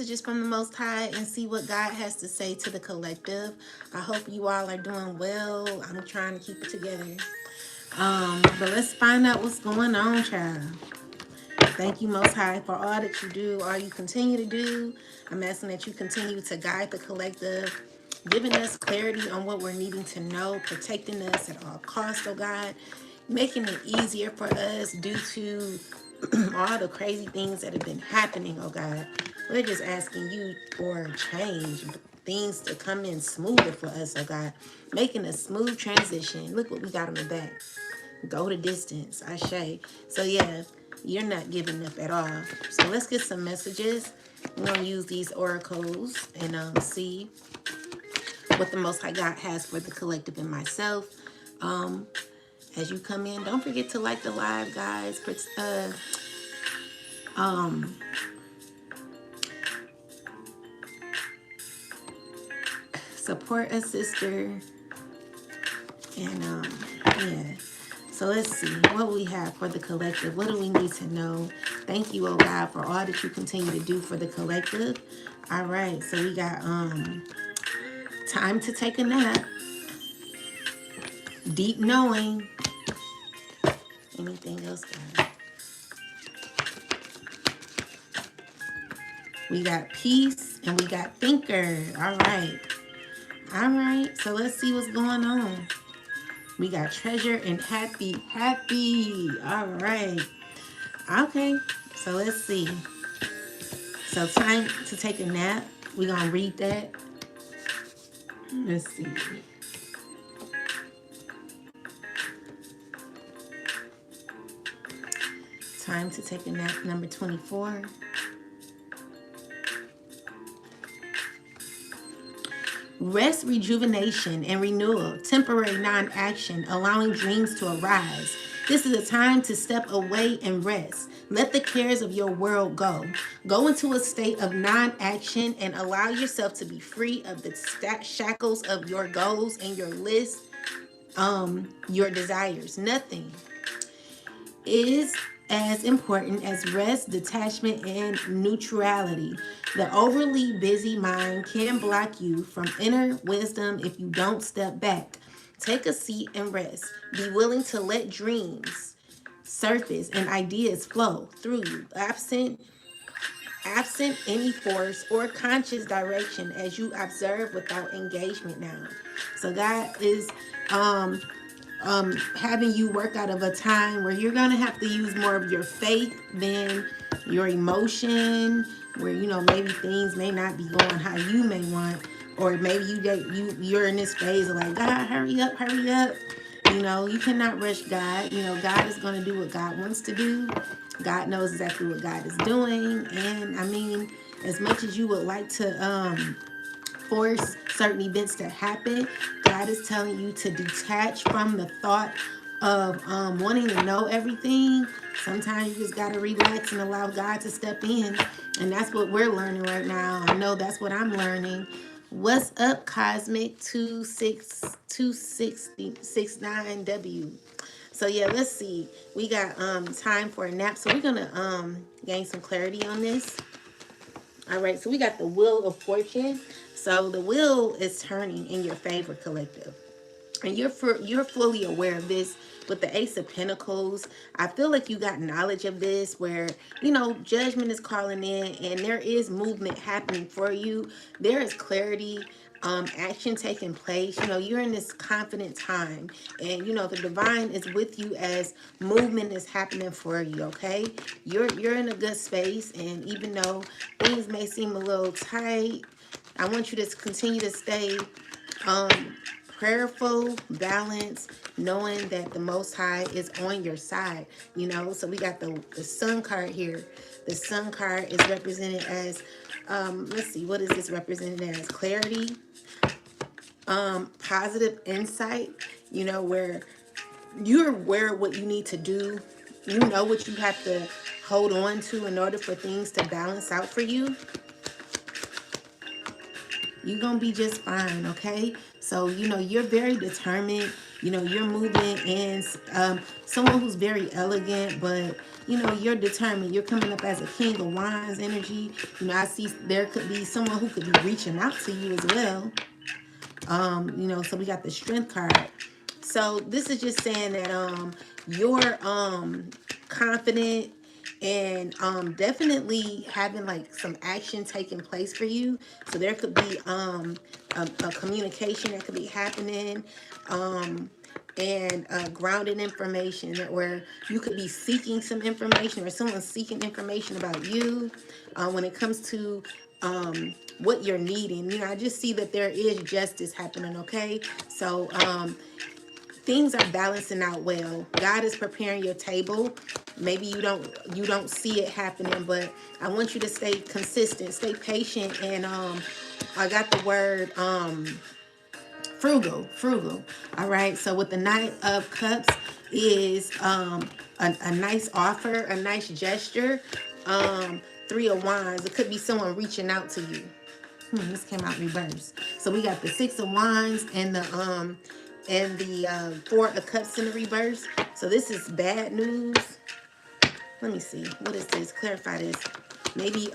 messages from the Most High and see what God has to say to the collective. I hope you all are doing well. I'm trying to keep it together. But let's find out what's going on, child. Thank you, Most High, for all that you do, all you continue to do. I'm asking that you continue to guide the collective, giving us clarity on what we're needing to know, protecting us at all costs, oh God, making it easier for us due to all the crazy things that have been happening, oh God. We're just asking you for change, things to come in smoother for us, oh God, making a smooth transition. Look what we got on the back. Go the distance, I say. So yeah, you're not giving up at all. So let's get some messages. We're gonna use these oracles and see what the Most High God has for the collective and myself. As you come in, don't forget to like the live, guys. Support a sister, and yeah. So let's see what we have for the collective. What do we need to know? Thank you, oh God, for all that you continue to do for the collective. All right, so we got time to take a nap, deep knowing. Anything else, guys? We got peace and we got thinker. All right. All right. So let's see what's going on. We got treasure and happy. Happy. All right. Okay. So let's see. So time to take a nap. We're going to read that. Let's see. Time to take a nap, number 24. Rest, rejuvenation, and renewal, temporary non-action, allowing dreams to arise. This is a time to step away and rest. Let the cares of your world go. Go into a state of non-action and allow yourself to be free of the shackles of your goals and your list, your desires. Nothing is as important as rest, detachment, and neutrality. The overly busy mind can block you from inner wisdom if you don't step back. Take a seat and rest. Be willing to let dreams surface and ideas flow through you, absent any force or conscious direction as you observe without engagement now. So God is having you work out of a time where you're going to have to use more of your faith than your emotion, where maybe things may not be going how you may want, or maybe you're in this phase of like, God, hurry up, hurry up. You cannot rush God. God is going to do what God wants to do. God knows exactly what God is doing. And I mean, as much as you would like to force certain events to happen, God is telling you to detach from the thought of wanting to know everything. Sometimes you just got to relax and allow God to step in. And that's what we're learning right now. I know that's what I'm learning. What's up, Cosmic 2669W? So yeah, let's see. We got time for a nap. So we're gonna gain some clarity on this. All right, so we got the Wheel of Fortune. So the wheel is turning in your favor, collective. And you're fully aware of this with the Ace of Pentacles. I feel like you got knowledge of this where, judgment is calling in and there is movement happening for you. There is clarity, action taking place. You're in this confident time and, the divine is with you as movement is happening for you, okay? You're in a good space, and even though things may seem a little tight, I want you to continue to stay prayerful, balanced, knowing that the Most High is on your side. So we got the Sun card here. The Sun card is represented as, let's see, what is this represented as? Clarity, positive insight, where you're aware of what you need to do. You know what you have to hold on to in order for things to balance out for you. You're going to be just fine, okay? So, you're very determined. You know, you're moving in, someone who's very elegant, but you know, you're determined. You're coming up as a king of wands energy. You know, I see there could be someone who could be reaching out to you as well. You know, so we got the strength card. So this is just saying that you're confident and definitely having like some action taking place for you. So there could be a communication that could be happening. And grounded information that where you could be seeking some information or someone's seeking information about you when it comes to what you're needing. You know, I just see that there is justice happening. Okay, so things are balancing out well. God is preparing your table. Maybe you don't see it happening, but I want you to stay consistent, stay patient, and I got the word frugal. All right, so with the Knight of Cups is a nice offer, a nice gesture. Three of Wands, it could be someone reaching out to you. This came out reverse. So we got the Six of Wands and the Four of Cups in the reverse. So this is bad news. Let me see, what is this? Clarify this. Maybe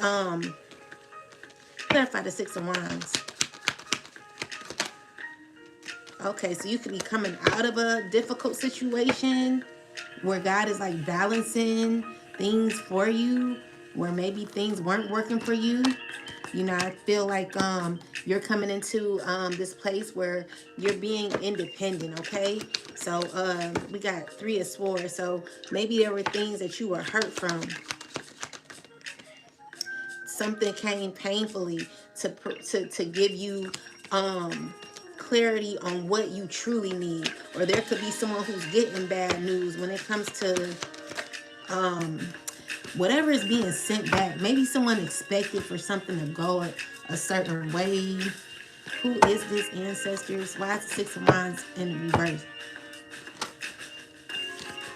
clarify the Six of Wands. Okay, so you could be coming out of a difficult situation where God is like balancing things for you, where maybe things weren't working for you. You know, I feel like you're coming into this place where you're being independent, okay? So we got Three of Swords. So maybe there were things that you were hurt from. Something came painfully to give you clarity on what you truly need. Or there could be someone who's getting bad news when it comes to whatever is being sent back. Maybe someone expected for something to go a certain way. Who is this, ancestors? Why is the Six of Wands in reverse?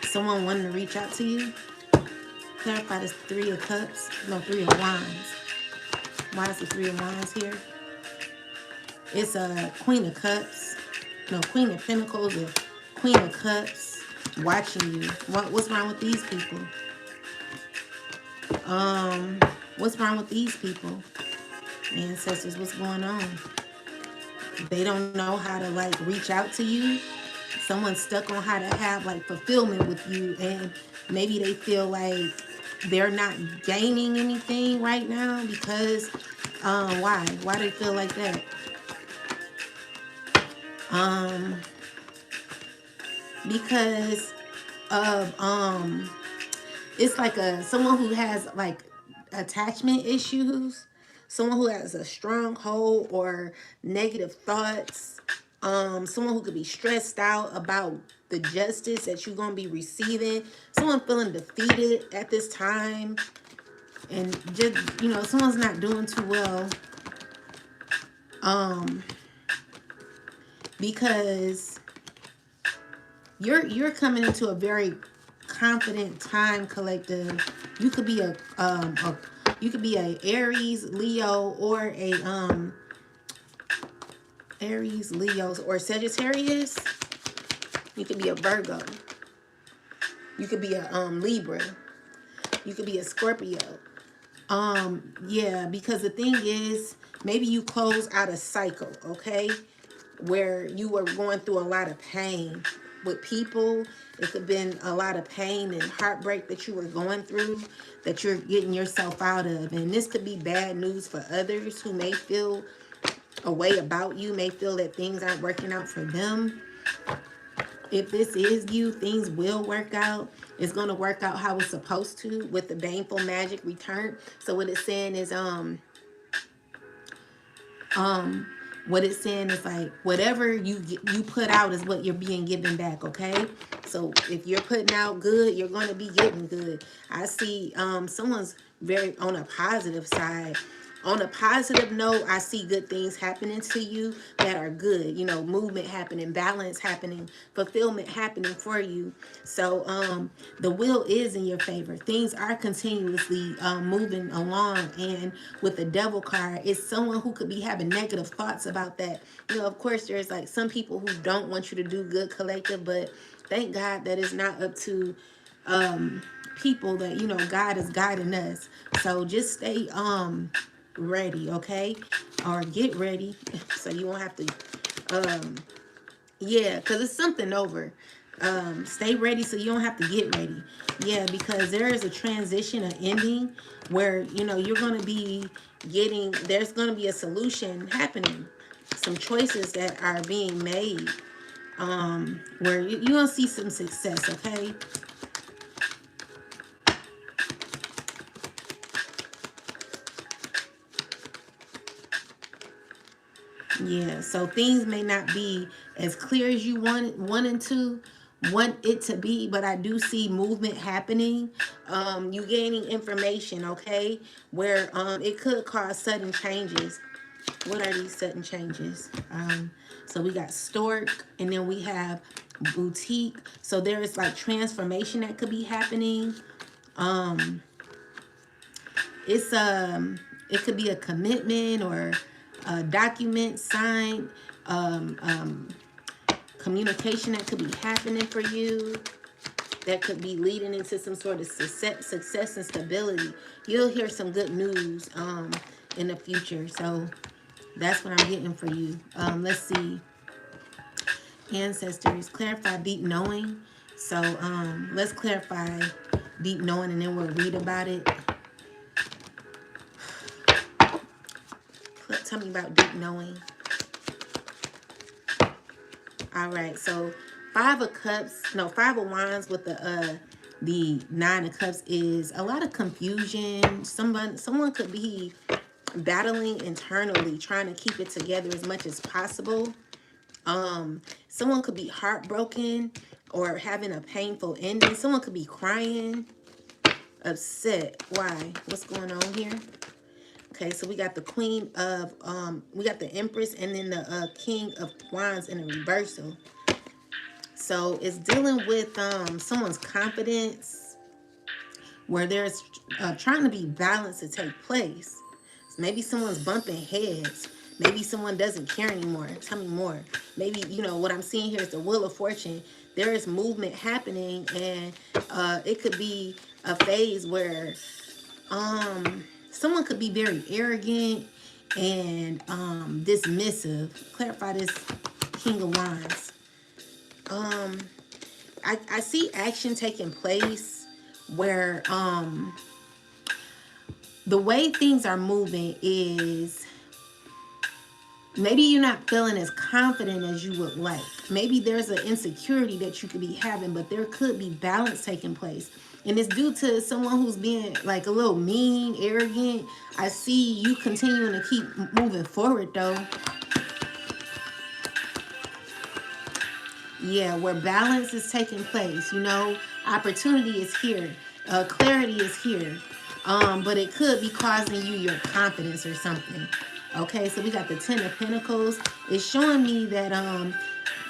Someone wanting to reach out to you. Clarify this Three of Cups. No, Three of Wands. Why is the Three of Wands here? It's a Queen of Cups. No, Queen of Pentacles or Queen of Cups watching you. What's wrong with these people? What's wrong with these people? Ancestors, what's going on? They don't know how to like reach out to you. Someone's stuck on how to have like fulfillment with you, and maybe they feel like they're not gaining anything right now because why do they feel like that? Because of it's like someone who has like attachment issues, someone who has a stronghold or negative thoughts, someone who could be stressed out about the justice that you're going to be receiving, someone feeling defeated at this time, and just, you know, someone's not doing too well, because you're coming into a very confident time, collective. You could be a Aries, Leo, or a Aries, Leo, or Sagittarius. You could be a Virgo. You could be a Libra. You could be a Scorpio. Yeah, because the thing is, maybe you close out a cycle, okay, where you were going through a lot of pain with people. It could have been a lot of pain and heartbreak that you were going through, that you're getting yourself out of. And this could be bad news for others who may feel a way about you, may feel that things aren't working out for them. If this is you, things will work out. It's going to work out how it's supposed to with the baneful magic return. So what it's saying is what it's saying is like whatever you put out is what you're being given back, okay? So if you're putting out good, you're going to be getting good. I see someone's very on a positive side. On a positive note, I see good things happening to you that are good. You know, movement happening, balance happening, fulfillment happening for you. So the will is in your favor. Things are continuously moving along. And with the devil card, it's someone who could be having negative thoughts about that. You know, of course, there's like some people who don't want you to do good, collective, but thank God that it's not up to people, that, you know, God is guiding us. So just stay ready, okay? Or get ready so you won't have to yeah, because it's something over. Stay ready so you don't have to get ready. Yeah, because there is a transition, an ending where, you know, you're going to be getting, there's going to be a solution happening. Some choices that are being made where you're going to see some success, okay? Yeah, so things may not be as clear as you want it to be, but I do see movement happening. You gaining information, okay, where it could cause sudden changes. What are these sudden changes? So we got stork, and then we have boutique. So there is like transformation that could be happening. It's it could be a commitment or a document signed, communication that could be happening for you, that could be leading into some sort of success and stability. You'll hear some good news in the future. So that's what I'm getting for you. Let's see. Ancestors, clarify deep knowing. So let's clarify deep knowing, and then we'll read about it. Tell me about deep knowing. All right, so Five of Wands with the Nine of Cups is a lot of confusion. Someone could be battling internally, trying to keep it together as much as possible. Someone could be heartbroken or having a painful ending. Someone could be crying, upset. Why? What's going on here? Okay, so we got the Queen of, we got the Empress, and then the King of Wands in a reversal. So it's dealing with someone's confidence, where there's trying to be balance to take place. So maybe someone's bumping heads. Maybe someone doesn't care anymore. Tell me more. Maybe, you know, what I'm seeing here is the Wheel of Fortune. There is movement happening, and it could be a phase where someone could be very arrogant and dismissive. Clarify this King of Wands. I see action taking place where the way things are moving is maybe you're not feeling as confident as you would like. Maybe there's an insecurity that you could be having, but there could be balance taking place. And it's due to someone who's being like a little mean, arrogant. I see you continuing to keep moving forward though. Yeah, where balance is taking place, you know, opportunity is here, clarity is here. But it could be causing you your confidence or something. Okay, so we got the Ten of Pentacles. It's showing me that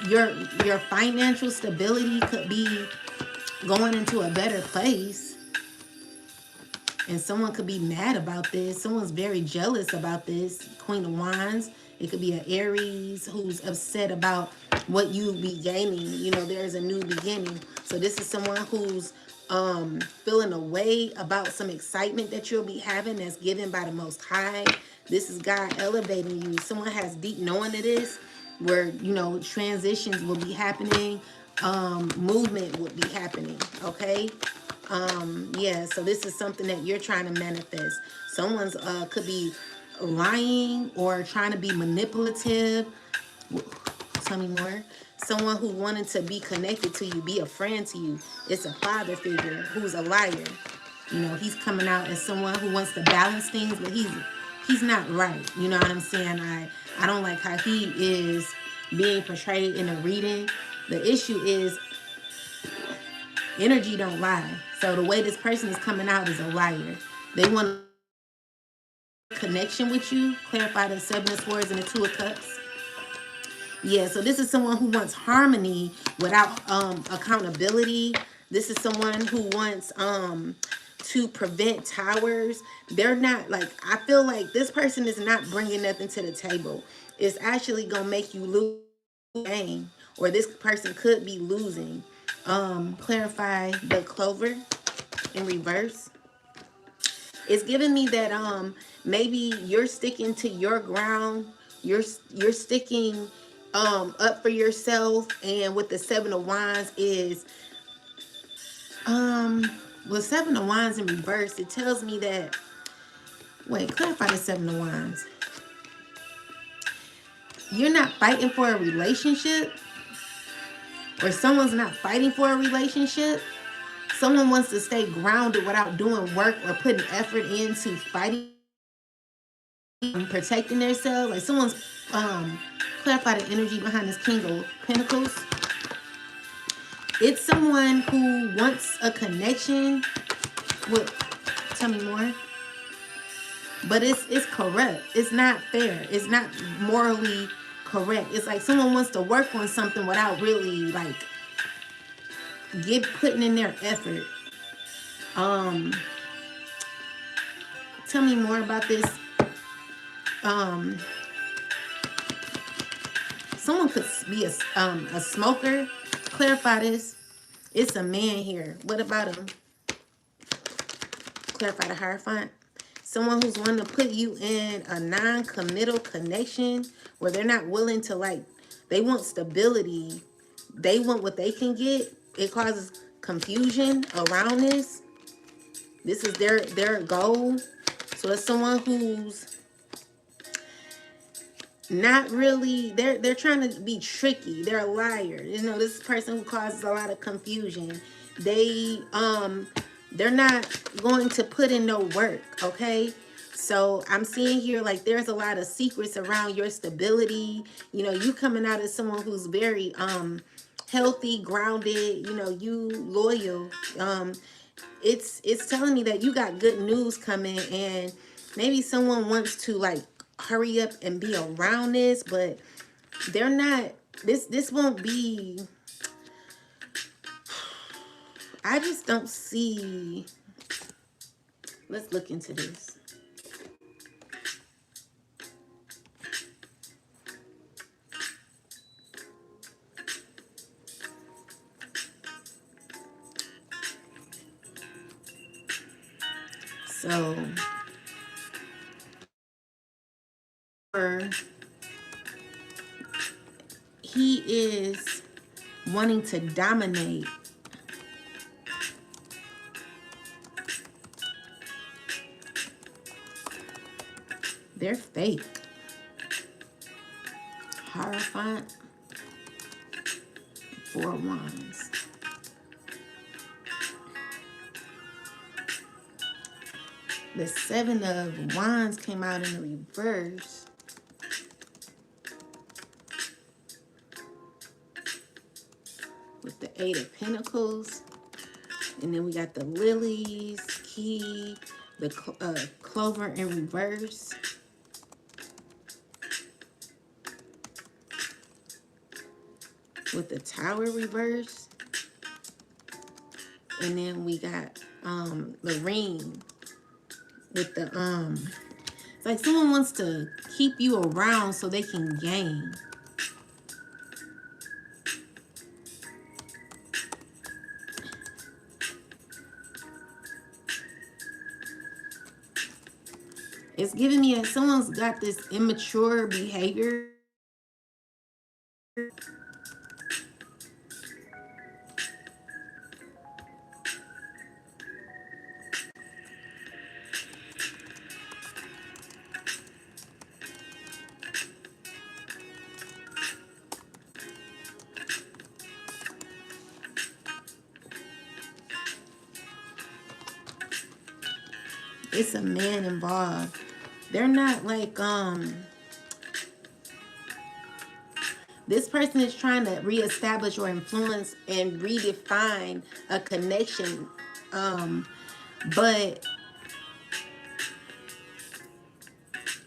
your financial stability could be going into a better place. And someone could be mad about this. Someone's very jealous about this. Queen of Wands. It could be an Aries who's upset about what you'll be gaining. You know, there's a new beginning. So this is someone who's feeling a way about some excitement that you'll be having that's given by the Most High. This is God elevating you. Someone has deep knowing of this, where, you know, transitions will be happening. Movement will be happening. Okay. Yeah, so this is something that you're trying to manifest. Someone's could be lying or trying to be manipulative. Tell me more. Someone who wanted to be connected to you, be a friend to you. It's a father figure who's a liar. You know, he's coming out as someone who wants to balance things, but he's not right. You know what I'm saying? I don't like how he is being portrayed in a reading. The issue is energy don't lie. So the way this person is coming out is a liar. They want connection with you. Clarify the Seven of Swords and the Two of Cups. Yeah, so this is someone who wants harmony without accountability. This is someone who wants to prevent towers. They're not like, I feel like this person is not bringing nothing to the table. It's actually gonna make you lose the game, or this person could be losing. Clarify the Clover in reverse. It's giving me that maybe you're sticking to your ground. You're sticking up for yourself. And with the Seven of Wands is with Seven of Wands in reverse, it tells me that, wait, clarify the Seven of Wands. You're not fighting for a relationship, or someone's not fighting for a relationship. Someone wants to stay grounded without doing work or putting effort into fighting, protecting themselves. Like someone's clarify the energy behind this King of Pentacles. It's someone who wants a connection with, tell me more. But it's corrupt. It's not fair. It's not morally correct. It's like someone wants to work on something without really like putting in their effort. Tell me more about this. Someone could be a smoker. Clarify this. It's a man here. What about him? Clarify the Hierophant. Someone who's wanting to put you in a non-committal connection where they're not willing to, like, they want stability. They want what they can get. It causes confusion around this. This is their goal. So it's someone who's not really, they're trying to be tricky. They're a liar. You know, this person who causes a lot of confusion. They're not going to put in no work, okay? So I'm seeing here like there's a lot of secrets around your stability. You know, you coming out as someone who's very healthy, grounded, you know, you loyal. It's telling me that you got good news coming, and maybe someone wants to like hurry up and be around this, but they're not, this won't be, I just don't see. Let's look into this. So, he is wanting to dominate. They're fake. Hierophant. 4 Wands. The 7 of Wands came out in the reverse. With the 8 of Pentacles. And then we got the lilies, key, the clover in reverse. With the tower reverse. And then we got the ring with the it's like someone wants to keep you around so they can gain. It's giving me that someone's got this immature behavior. It's a man involved. They're not like, this person is trying to reestablish or influence and redefine a connection. But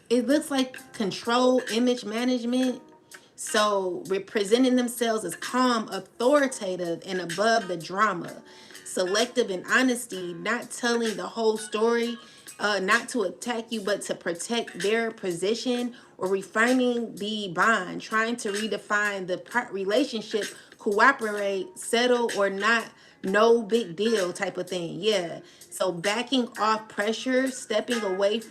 it looks like control, image management. So representing themselves as calm, authoritative, and above the drama. Selective in honesty, not telling the whole story, not to attack you, but to protect their position, or refining the bond, trying to redefine the relationship, cooperate, settle, or not, no big deal type of thing. Yeah. So backing off pressure, stepping away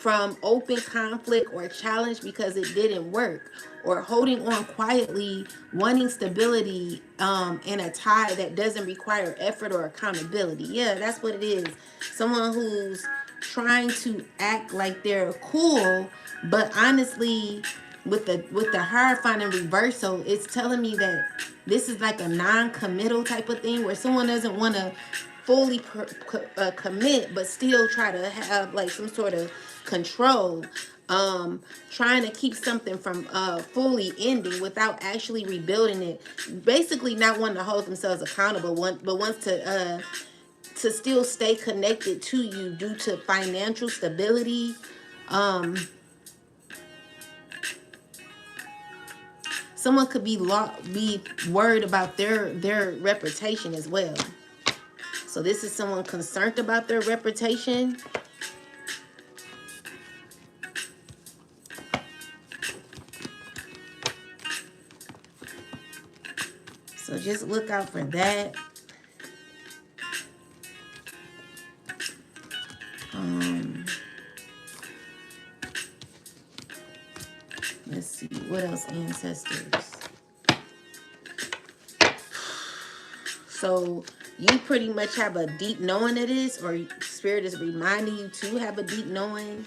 from open conflict or challenge because it didn't work, or holding on quietly, wanting stability in a tie that doesn't require effort or accountability. Yeah, that's what it is. Someone who's trying to act like they're cool, but honestly, with the hierophant and reversal, it's telling me that this is like a non-committal type of thing, where someone doesn't want to fully commit, but still try to have like some sort of control, trying to keep something from fully ending without actually rebuilding it, basically not wanting to hold themselves accountable, but wants to still stay connected to you due to financial stability. Someone could be worried about their reputation as well. So this is someone concerned about their reputation. So just look out for that. Let's see, what else, ancestors? So you pretty much have a deep knowing of this, or spirit is reminding you to have a deep knowing.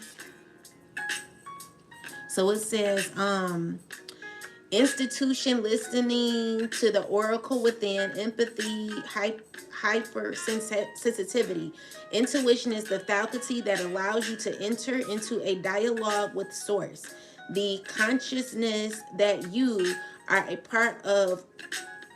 So it says, institution, listening to the oracle within, empathy, hypersensitivity. Intuition is the faculty that allows you to enter into a dialogue with source. The consciousness that you are a part of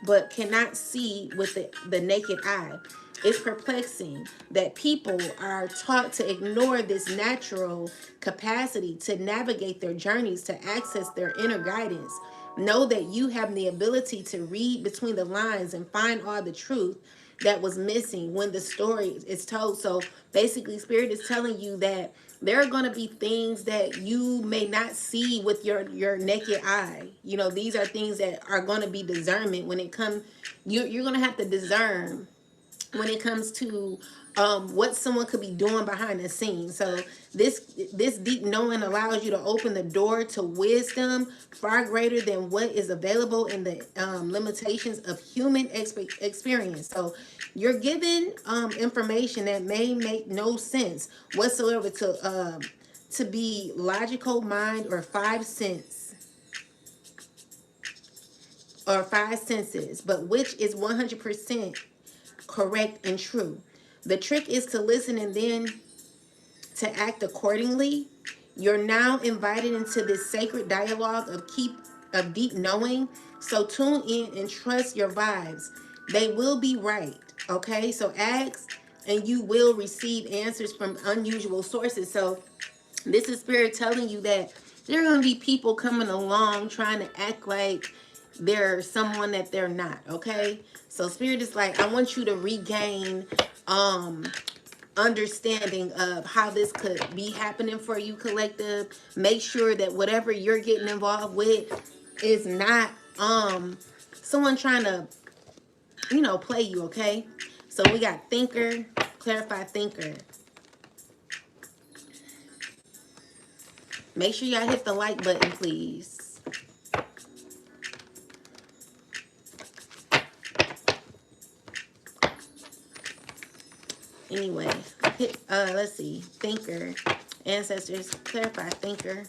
but cannot see with the naked eye. It's perplexing that people are taught to ignore this natural capacity to navigate their journeys, to access their inner guidance. Know that you have the ability to read between the lines and find all the truth that was missing when the story is told. So basically, Spirit is telling you that there are going to be things that you may not see with your naked eye. You know, these are things that are going to be discernment when it comes. You're going to have to discern when it comes to what someone could be doing behind the scenes. So this deep knowing allows you to open the door to wisdom far greater than what is available in the limitations of human experience. So you're given information that may make no sense whatsoever to be logical mind or five senses, but which is 100% correct and true. The trick is to listen and then to act accordingly. You're now invited into this sacred dialogue of deep knowing. So tune in and trust your vibes. They will be right. Okay, so ask and you will receive answers from unusual sources. So this is Spirit telling you that there are going to be people coming along trying to act like they're someone that they're not. Okay, so Spirit is like, I want you to regain understanding of how this could be happening for you, collective. Make sure that whatever you're getting involved with is not someone trying to, play you. Okay, so we got thinker, clarify thinker. Make sure y'all hit the like button, please. Anyway, let's see. Thinker. Ancestors, clarify thinker.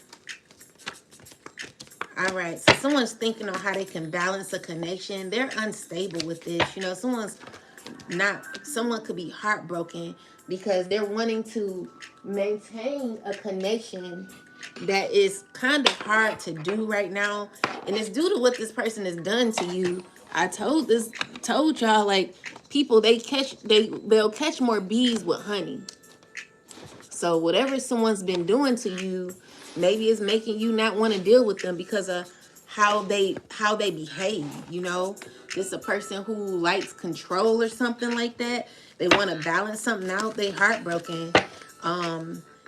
All right. So someone's thinking on how they can balance a connection. They're unstable with this. Someone could be heartbroken because they're wanting to maintain a connection that is kind of hard to do right now. And it's due to what this person has done to you. I told y'all, like, people, they'll catch more bees with honey. So whatever someone's been doing to you, Maybe it's making you not want to deal with them because of how they behave, you know. This is a person who likes control or something like that. They want to balance something out. They heartbroken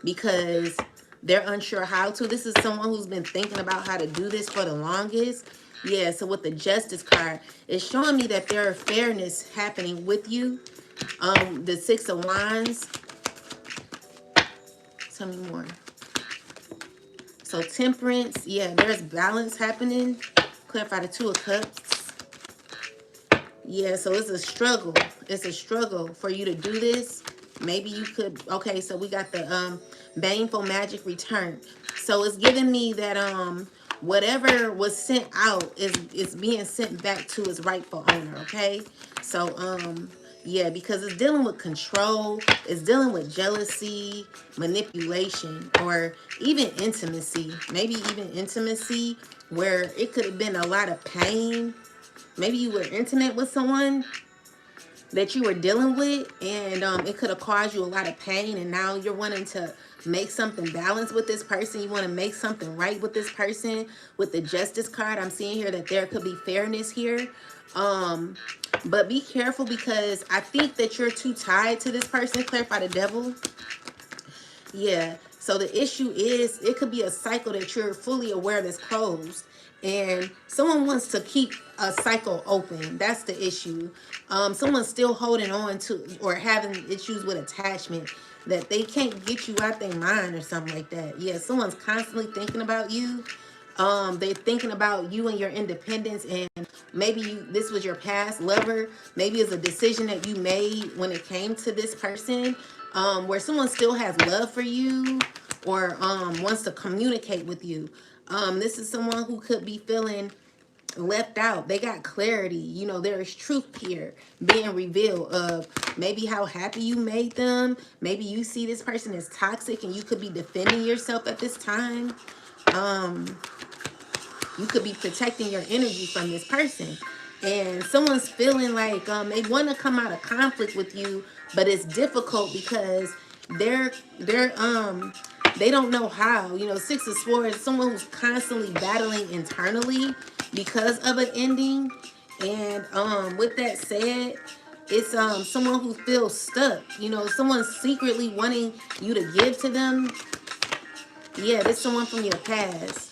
because they're unsure how to. This is someone who's been thinking about how to do this for the longest. Yeah, so with the Justice card, it's showing me that there are fairness happening with you. The Six of Wands. Tell me more. So temperance, yeah, there's balance happening. Clarify the Two of Cups. Yeah, so it's a struggle. It's a struggle for you to do this. Maybe you could, okay, so we got the baneful magic return. So it's giving me that whatever was sent out is being sent back to its rightful owner, okay? So yeah, because it's dealing with control, it's dealing with jealousy, manipulation, or even intimacy. Maybe even intimacy where it could have been a lot of pain. Maybe you were intimate with someone that you were dealing with, and it could have caused you a lot of pain, and now you're wanting to make something balanced with this person. You want to make something right with this person. With the Justice card, I'm seeing here that there could be fairness here. But be careful, because I think that you're too tied to this person. Clarify the Devil. Yeah, so the issue is it could be a cycle that you're fully aware that's closed, and someone wants to keep a cycle open. That's the issue. Someone's still holding on to or having issues with attachment that they can't get you out their mind or something like that. Yeah, someone's constantly thinking about you. They're thinking about you and your independence, and maybe this was your past lover. Maybe it's a decision that you made when it came to this person, where someone still has love for you, or wants to communicate with you. This is someone who could be feeling left out. They got clarity. You know, there is truth here being revealed of maybe how happy you made them. Maybe you see this person as toxic and you could be defending yourself at this time. You could be protecting your energy from this person, and someone's feeling like they want to come out of conflict with you, but it's difficult because they're they don't know how. You know, Six of Swords, someone who's constantly battling internally because of an ending. And with that said, it's someone who feels stuck. You know, someone's secretly wanting you to give to them. Yeah, this someone from your past.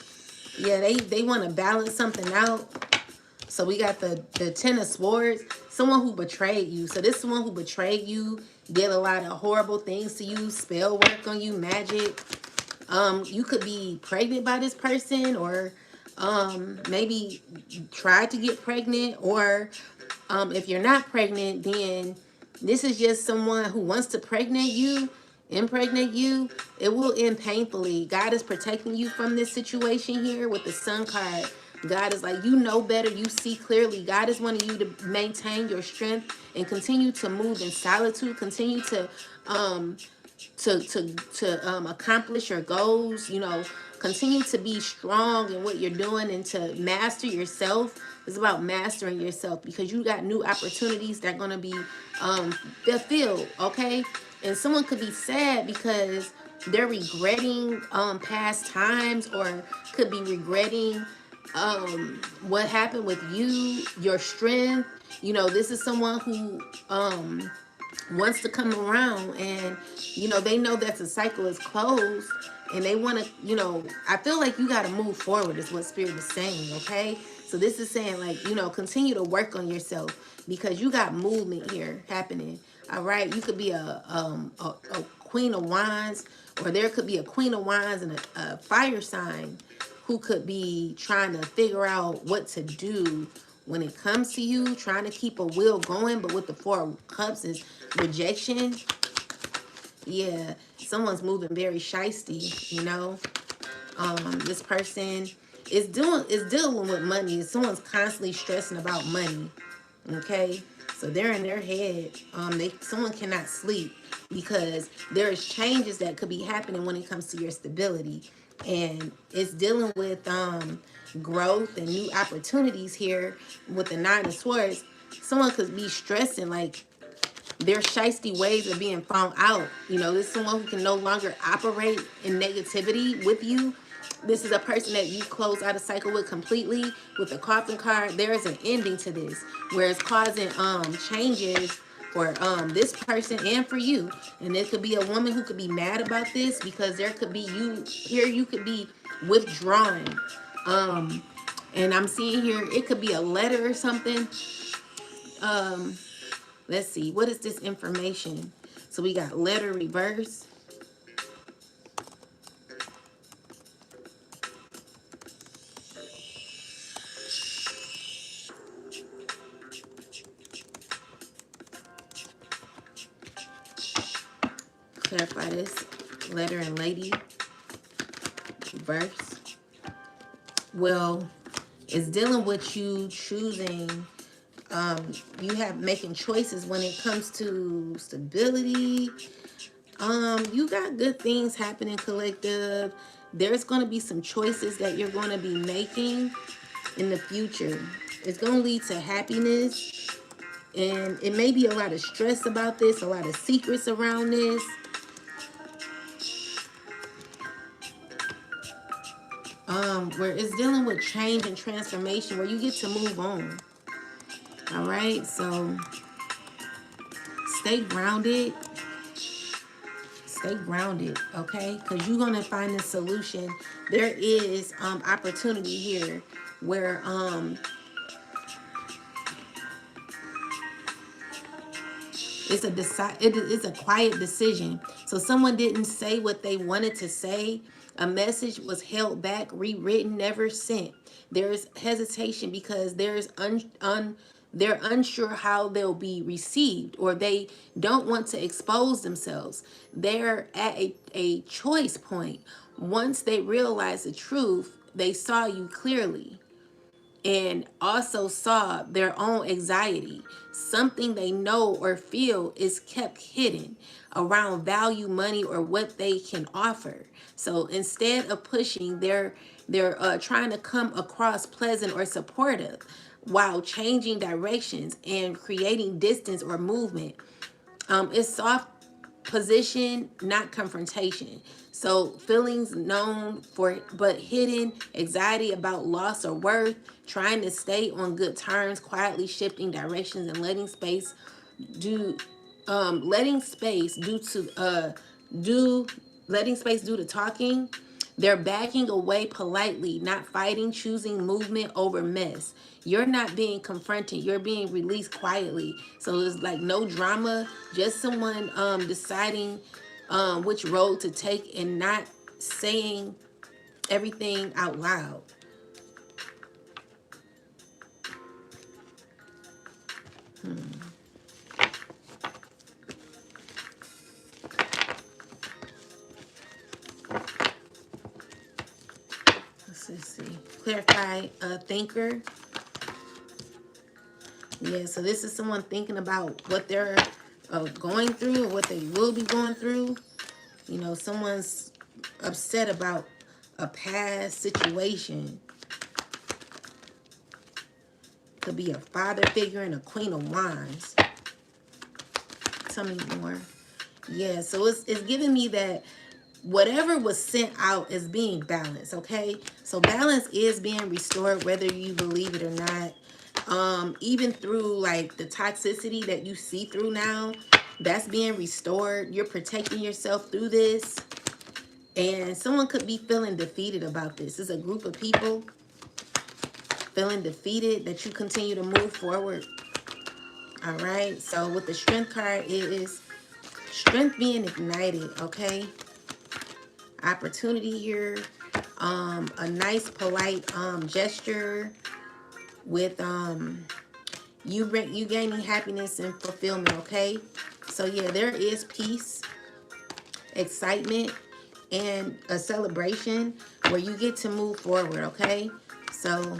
Yeah, they want to balance something out. So we got the Ten of Swords. Someone who betrayed you. So this someone who betrayed you, did a lot of horrible things to you, spell work on you, magic. You could be pregnant by this person, or maybe tried to get pregnant, or if you're not pregnant, then this is just someone who wants to impregnate you. It will end painfully. God is protecting you from this situation here with the Sun card. God is like, you know better, you see clearly. God is wanting you to maintain your strength and continue to move in solitude, continue to accomplish your goals. You know, continue to be strong in what you're doing and to master yourself. It's about mastering yourself, because you got new opportunities that are going to be fulfilled, okay? And someone could be sad because they're regretting past times, or could be regretting what happened with you, your strength. You know, this is someone who wants to come around, and you know, they know that the cycle is closed, and they want to, you know, I feel like you got to move forward is what Spirit is saying, okay? So this is saying, like, you know, continue to work on yourself, because you got movement here happening. All right, you could be a Queen of Wands, or there could be a Queen of Wands and a fire sign who could be trying to figure out what to do when it comes to you, trying to keep a wheel going. But with the Four of Cups is rejection. Yeah, someone's moving very shisty, you know. This person is dealing with money. Someone's constantly stressing about money. Okay, so they're in their head. Someone cannot sleep because there's changes that could be happening when it comes to your stability, and it's dealing with growth and new opportunities here with the Nine of Swords. Someone could be stressing, like their shiesty ways are being found out. You know, this is someone who can no longer operate in negativity with you. This is a person that you close out a cycle with completely. With the coffin card, there is an ending to this where it's causing changes for this person and for you. And it could be a woman who could be mad about this because there could be you here, you could be withdrawing. And I'm seeing here it could be a letter or something. Let's see, what is this information? So we got letter reverse. Clarify this. Letter and lady. Reverse. Well, it's dealing with you choosing. You have making choices when it comes to stability. You got good things happening, collective. There's going to be some choices that you're going to be making in the future. It's going to lead to happiness. And it may be a lot of stress about this, a lot of secrets around this. Where it's dealing with change and transformation, where you get to move on. All right, so stay grounded. Stay grounded, okay? Because you're going to find a solution. There is opportunity here where it's a quiet decision. So someone didn't say what they wanted to say. A message was held back, rewritten, never sent. There's hesitation because they're unsure how they'll be received, or they don't want to expose themselves. They're at a choice point. Once they realize the truth, they saw you clearly and also saw their own anxiety. Something they know or feel is kept hidden around value, money, or what they can offer. So instead of pushing, they're trying to come across pleasant or supportive while changing directions and creating distance or movement. It's soft position, not confrontation. So feelings known for but hidden, anxiety about loss or worth, trying to stay on good terms, quietly shifting directions and letting space do letting space due to letting space due to talking. They're backing away politely, not fighting, choosing movement over mess. You're not being confronted, you're being released quietly. So it's like no drama, just someone deciding which road to take and not saying everything out loud. Let's see. Clarify thinker. Yeah, so this is someone thinking about what they're going through, what they will be going through. You know, someone's upset about a past situation. Could be a father figure and a queen of wands. Tell me more. Yeah, so it's giving me that whatever was sent out is being balanced, okay? So balance is being restored, whether you believe it or not. Even through like the toxicity that you see through now, that's being restored. You're protecting yourself through this. And someone could be feeling defeated about this. It's a group of people feeling defeated that you continue to move forward. All right. So with the strength card, it is strength being ignited. Okay. Opportunity here. A nice polite gesture with you gaining happiness and fulfillment. Okay. So yeah, there is peace, excitement, and a celebration where you get to move forward. Okay. So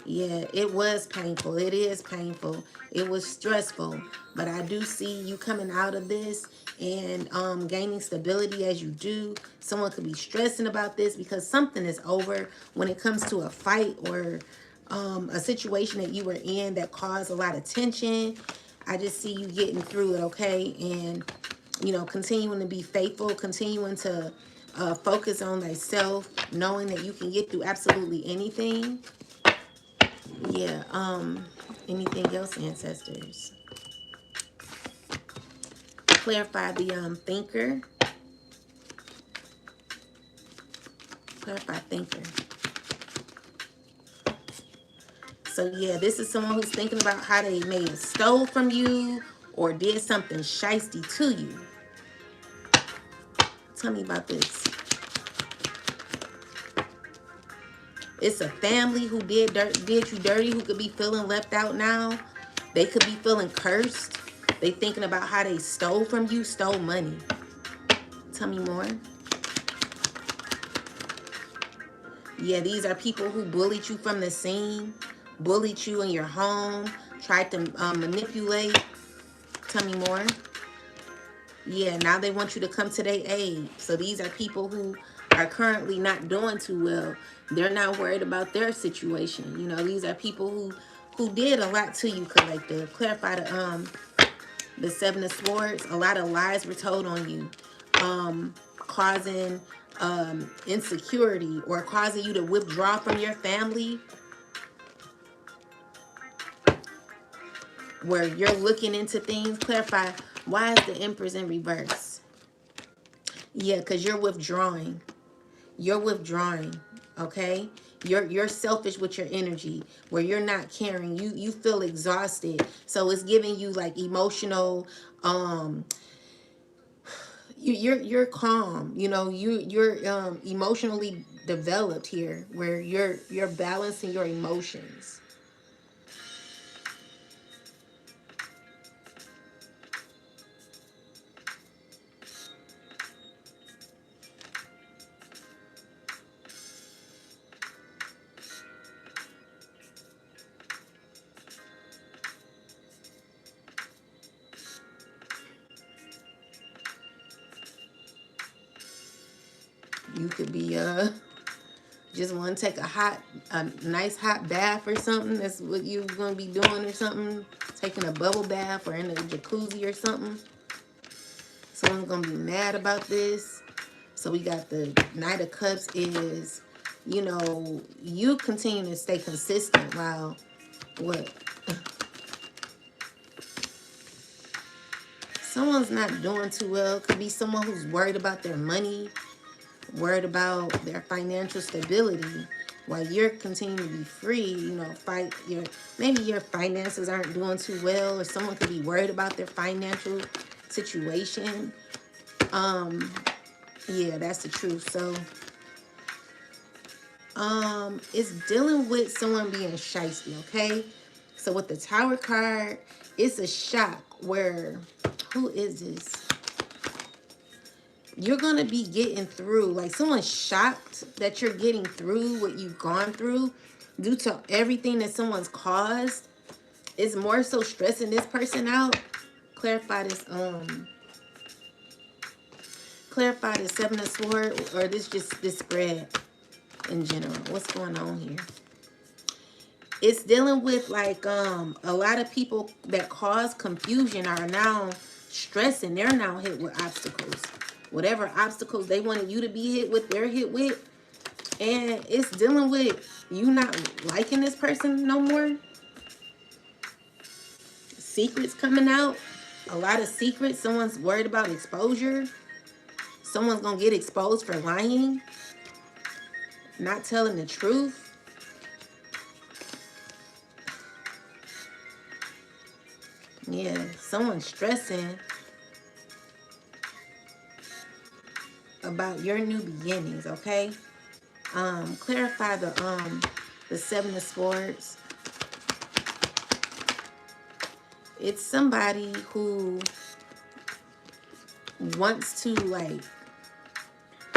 yeah, it was painful. It is painful. It was stressful. But I do see you coming out of this and gaining stability as you do. Someone could be stressing about this because something is over when it comes to a fight or a situation that you were in that caused a lot of tension. I just see you getting through it, okay? And, you know, continuing to be faithful, continuing to Focus on thyself, knowing that you can get through absolutely anything. Yeah, anything else, ancestors? Clarify the thinker. Clarify thinker. So yeah, this is someone who's thinking about how they may have stole from you or did something shiesty to you. Tell me about this. It's a family who did you dirty, who could be feeling left out now. They could be feeling cursed. They thinking about how they stole from you, stole money. Tell me more. Yeah, these are people who bullied you from the scene, bullied you in your home, tried to manipulate. Tell me more. Yeah, now they want you to come to their aid. So these are people who are currently not doing too well. They're not worried about their situation. You know, these are people who did a lot to you, collective. Clarify the Seven of Swords. A lot of lies were told on you, causing insecurity or causing you to withdraw from your family, where you're looking into things. Clarify, why is the Empress in reverse? Yeah, because you're withdrawing. You're withdrawing, okay? You're selfish with your energy, where you're not caring. You feel exhausted. So it's giving you like emotional you're calm. You know, you're emotionally developed here, where you're balancing your emotions. You could be just want to take a nice hot bath or something. That's what you're going to be doing or something. Taking a bubble bath or in a jacuzzi or something. Someone's going to be mad about this. So we got the Knight of Cups is, you know, you continue to stay consistent while what? Someone's not doing too well. It could be someone who's worried about their money, worried about their financial stability, while you're continuing to be free. You know, maybe your finances aren't doing too well, or someone could be worried about their financial situation. Yeah, that's the truth. So it's dealing with someone being shiesty, okay? So with the Tower card, it's a shock where, who is this? You're going to be getting through. Like, someone's shocked that you're getting through what you've gone through due to everything that someone's caused. It's more so stressing this person out. Clarify this Seven of Swords, or this spread in general. What's going on here? It's dealing with like a lot of people that cause confusion are now stressing. They're now hit with obstacles. Whatever obstacles they wanted you to be hit with, they're hit with. And it's dealing with you not liking this person no more. Secrets coming out. A lot of secrets. Someone's worried about exposure. Someone's going to get exposed for lying. Not telling the truth. Yeah, someone's stressing about your new beginnings, okay? Clarify the Seven of Swords. It's somebody who wants to, like,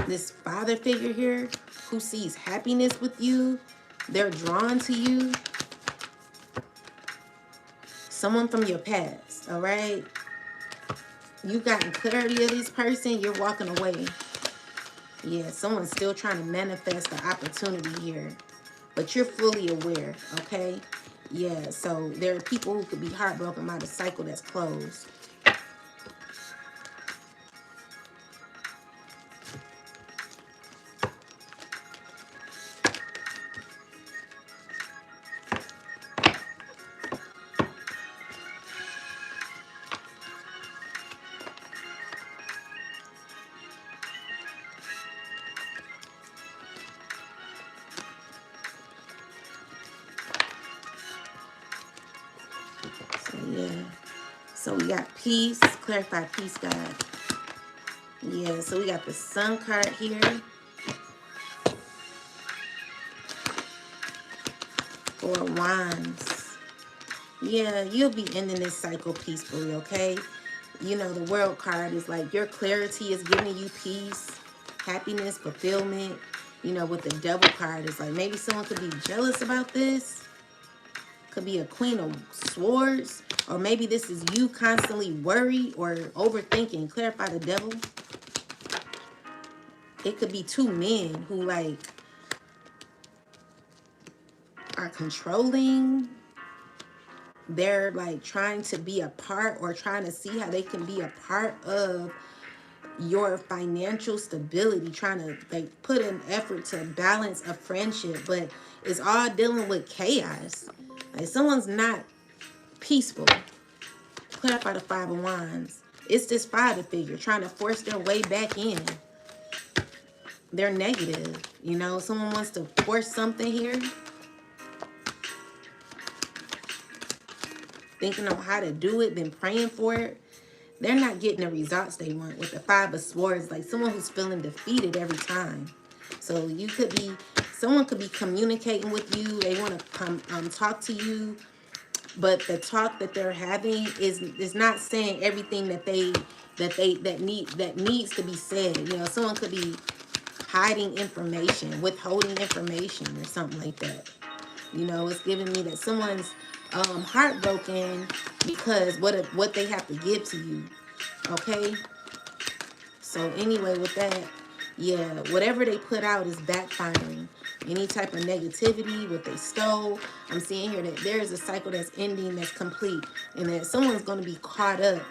this father figure here who sees happiness with you. They're drawn to you. Someone from your past, all right? You've gotten clarity of this person. You're walking away. Yeah, someone's still trying to manifest the opportunity here. But you're fully aware, okay? Yeah, so there are people who could be heartbroken by the cycle that's closed. So we got peace. Clarify peace, God. Yeah, so we got the Sun card here. Four of Wands. Yeah, you'll be ending this cycle peacefully, okay? You know, the World card is like your clarity is giving you peace, happiness, fulfillment. You know, with the Devil card, it's like maybe someone could be jealous about this. Could be a Queen of Swords. Or maybe this is you constantly worried or overthinking. Clarify the Devil. It could be two men who like are controlling. They're like trying to be a part or trying to see how they can be a part of your financial stability, trying to like put an effort to balance a friendship, but it's all dealing with chaos. Like someone's not peaceful. Clarify the Five of Wands. It's this father figure trying to force their way back in. They're negative, you know. Someone wants to force something here, thinking on how to do it, then praying for it. They're not getting the results they want with the Five of Swords. Like someone who's feeling defeated every time. So you could be, someone could be communicating with you. They want to come talk to you, but the talk that they're having is not saying everything that needs to be said. You know, someone could be hiding information, withholding information, or something like that. You know, it's giving me that someone's heartbroken because what they have to give to you. Okay. So anyway, with that, yeah, whatever they put out is backfiring. Any type of negativity, what they stole. I'm seeing here that there is a cycle that's ending, that's complete, and that someone's going to be caught up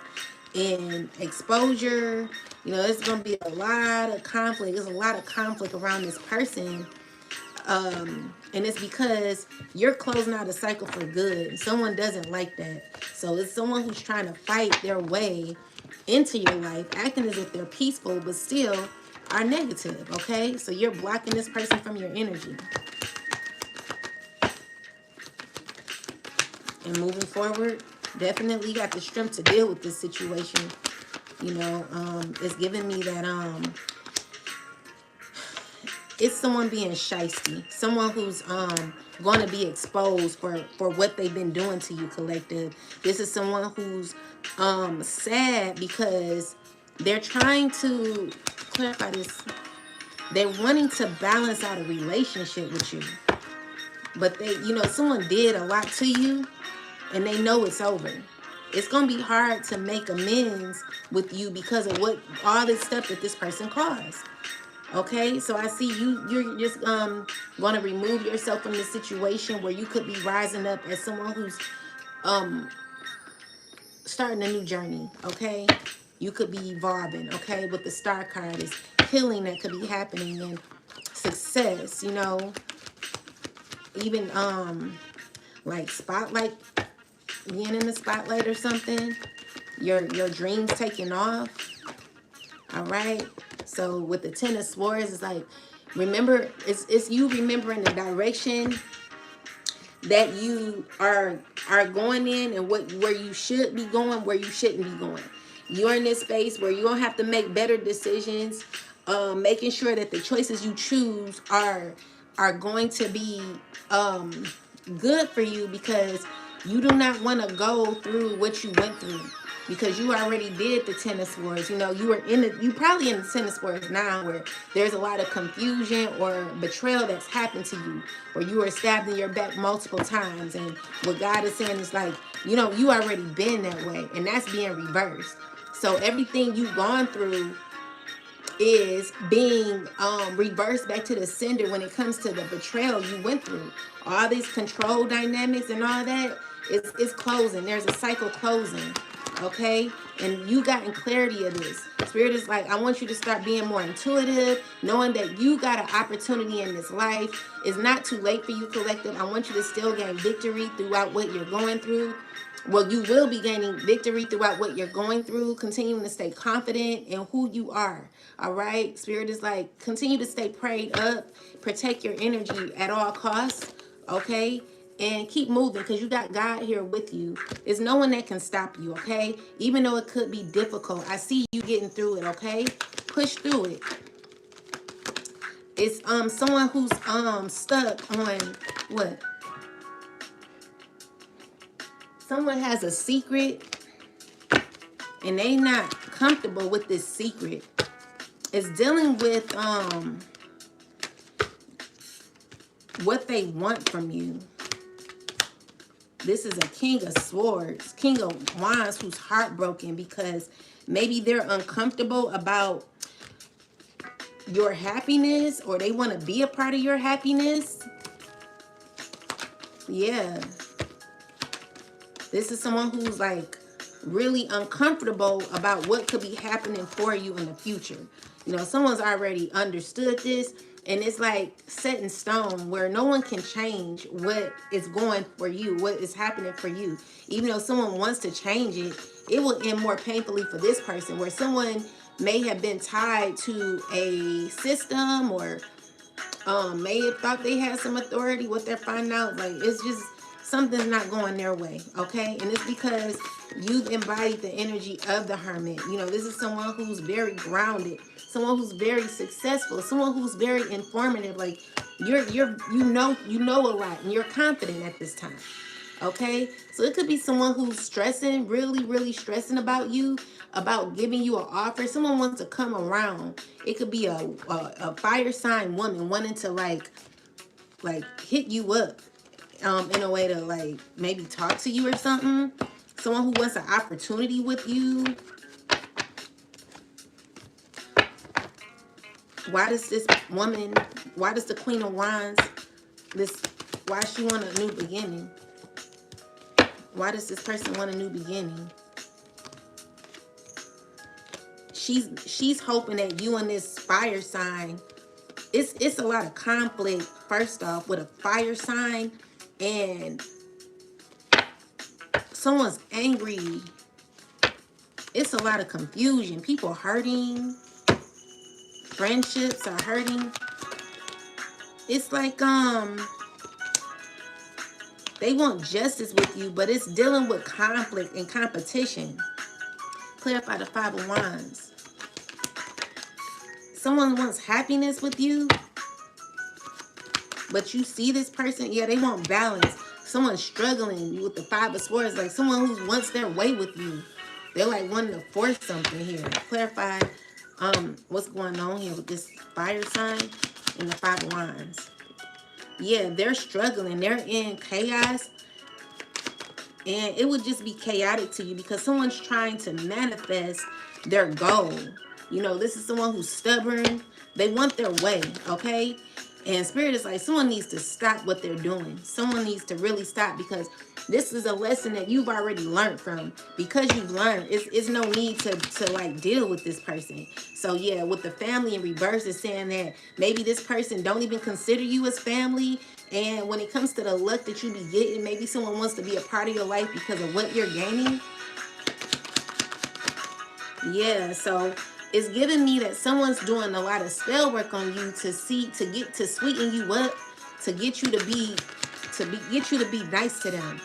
in exposure. You know, there's going to be a lot of conflict. There's a lot of conflict around this person. And it's because you're closing out a cycle for good. Someone doesn't like that. So it's someone who's trying to fight their way into your life, acting as if they're peaceful, but still are negative, okay? So you're blocking this person from your energy. And moving forward, definitely got the strength to deal with this situation. You know, it's giving me that, it's someone being shiesty, someone who's going to be exposed for what they've been doing to you, collective. This is someone who's sad because they're trying to clarify this. They're wanting to balance out a relationship with you, but they, you know, someone did a lot to you and they know it's over. It's going to be hard to make amends with you because of what all this stuff that this person caused. Okay, so I see you're just going to remove yourself from the situation where you could be rising up as someone who's starting a new journey. Okay, you could be evolving. Okay, with the Star card is healing that could be happening and success. You know, even like spotlight, being in the spotlight or something. Your dreams taking off. All right. So with the Ten of Swords, it's like, remember, it's you remembering the direction that you are going in and where you should be going, where you shouldn't be going. You're in this space where you're gonna have to make better decisions, making sure that the choices you choose are going to be good for you, because you do not want to go through what you went through, because you already did the Ten of Swords. You know, you probably in the Ten of Swords now, where there's a lot of confusion or betrayal that's happened to you, where you were stabbed in your back multiple times. And what God is saying is like, you know, you already been that way, and that's being reversed. So everything you've gone through is being reversed back to the sender when it comes to the betrayal you went through. All these control dynamics and all that is closing. There's a cycle closing, okay? And you gotten clarity of this. Spirit is like, I want you to start being more intuitive, knowing that you got an opportunity in this life. It's not too late for you, collective. I want you to still gain victory throughout what you're going through. Well, you will be gaining victory throughout what you're going through, continuing to stay confident in who you are. All right. Spirit is like, continue to stay prayed up, protect your energy at all costs. Okay. and keep moving, because you got God here with you. There's no one that can stop you, okay? Even though it could be difficult, I see you getting through it, okay? Push through it. It's someone who's stuck on what? Someone has a secret and they not comfortable with this secret. It's dealing with what they want from you. This is a King of Swords, King of Wands, who's heartbroken because maybe they're uncomfortable about your happiness, or they want to be a part of your happiness. Yeah. This is someone who's like really uncomfortable about what could be happening for you in the future. You know, someone's already understood this, and it's like set in stone where no one can change what is going for you, what is happening for you. Even though someone wants to change it, it will end more painfully for this person, where someone may have been tied to a system, or may have thought they had some authority. What they're finding out, like, it's just something's not going their way, okay? And it's because you've embodied the energy of the Hermit. You know, this is someone who's very grounded, someone who's very successful, someone who's very informative. Like, you know a lot, and you're confident at this time. Okay, so it could be someone who's stressing, really stressing about you, about giving you an offer. Someone wants to come around. It could be a fire sign woman wanting to like hit you up in a way to like maybe talk to you or something. Someone who wants an opportunity with you. Why does this woman, why does the Queen of Wands, why she want a new beginning? Why does this person want a new beginning? She's hoping that you and this fire sign, it's a lot of conflict, first off, with a fire sign, and someone's angry. It's a lot of confusion. People hurting. Friendships are hurting. It's like they want justice with you, but it's dealing with conflict and competition. Clarify the Five of Wands. Someone wants happiness with you, but you see this person, yeah, they want balance. Someone's struggling with the Five of Swords, like someone who wants their way with you. They're like wanting to force something here. Clarify what's going on here with this fire sign and the Five of Wands. Yeah, they're struggling. They're in chaos. And it would just be chaotic to you because someone's trying to manifest their goal. You know, this is someone who's stubborn. They want their way, okay? And Spirit is like, someone needs to stop what they're doing. Someone needs to really stop, because this is a lesson that you've already learned from. Because you've learned, it's no need to like deal with this person. So yeah, with the family in reverse, is saying that maybe this person don't even consider you as family. And when it comes to the luck that you be getting, maybe someone wants to be a part of your life because of what you're gaining. Yeah, so it's giving me that someone's doing a lot of spell work on you to sweeten you up, to get you to be nice to them.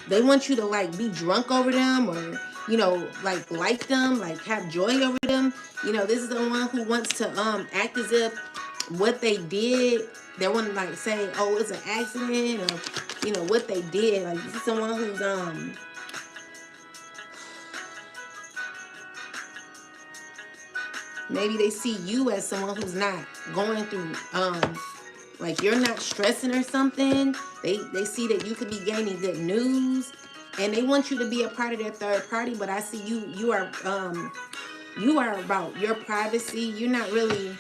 They want you to like be drunk over them, or you know, like them, like have joy over them. You know, this is the one who wants to act as if what they did, they want to like say, oh, it's an accident, or you know what they did. Like, this is someone who's maybe they see you as someone who's not going through like you're not stressing or something. They see that you could be gaining good news, and they want you to be a part of their third party. But I see you are about your privacy. You're not really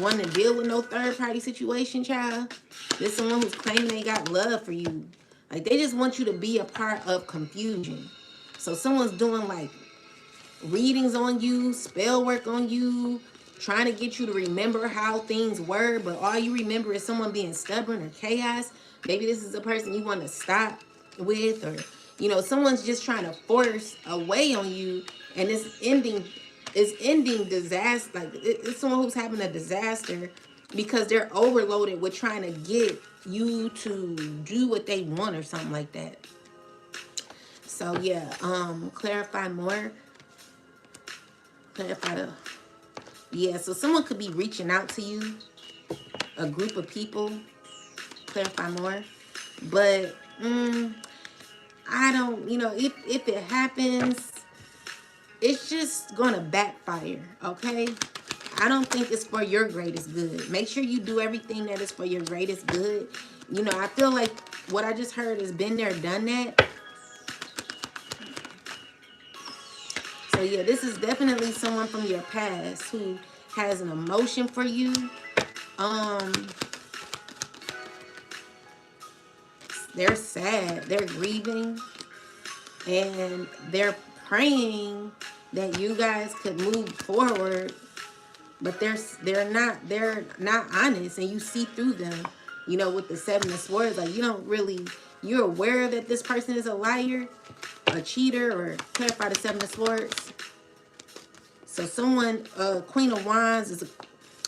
wanting to deal with no third party situation, child. There's someone who's claiming they got love for you. Like, they just want you to be a part of confusion. So someone's doing like readings on you, spell work on you, trying to get you to remember how things were, but all you remember is someone being stubborn or chaos. Maybe this is a person you want to stop with, or you know, someone's just trying to force a way on you, and it's ending disaster. Like, it's someone who's having a disaster because they're overloaded with trying to get you to do what they want or something like that. So yeah, clarify more. Clarify the, yeah, so someone could be reaching out to you, a group of people. Clarify more. But I don't, if it happens, it's just gonna backfire, okay? I don't think it's for your greatest good. Make sure you do everything that is for your greatest good. I feel like what I just heard is been there, done that. So yeah, this is definitely someone from your past who has an emotion for you. They're sad, they're grieving, and they're praying that you guys could move forward, but they're not honest, and you see through them. With the Seven of Swords, like you're aware that this person is a liar, a cheater, or clarify the Seven of Swords. So someone, Queen of Wands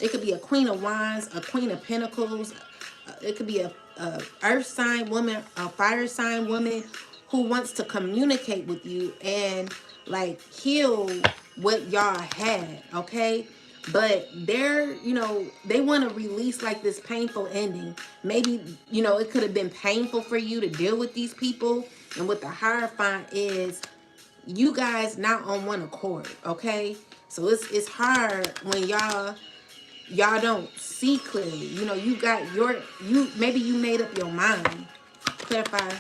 it could be a Queen of Wands, a Queen of Pentacles. It could be a earth sign woman, a fire sign woman who wants to communicate with you and like heal what y'all had, okay? But they want to release like this painful ending. Maybe, it could have been painful for you to deal with these people. And what the Hierophant is, you guys not on one accord, okay? So it's hard when y'all don't see clearly. Maybe you made up your mind. Clarify.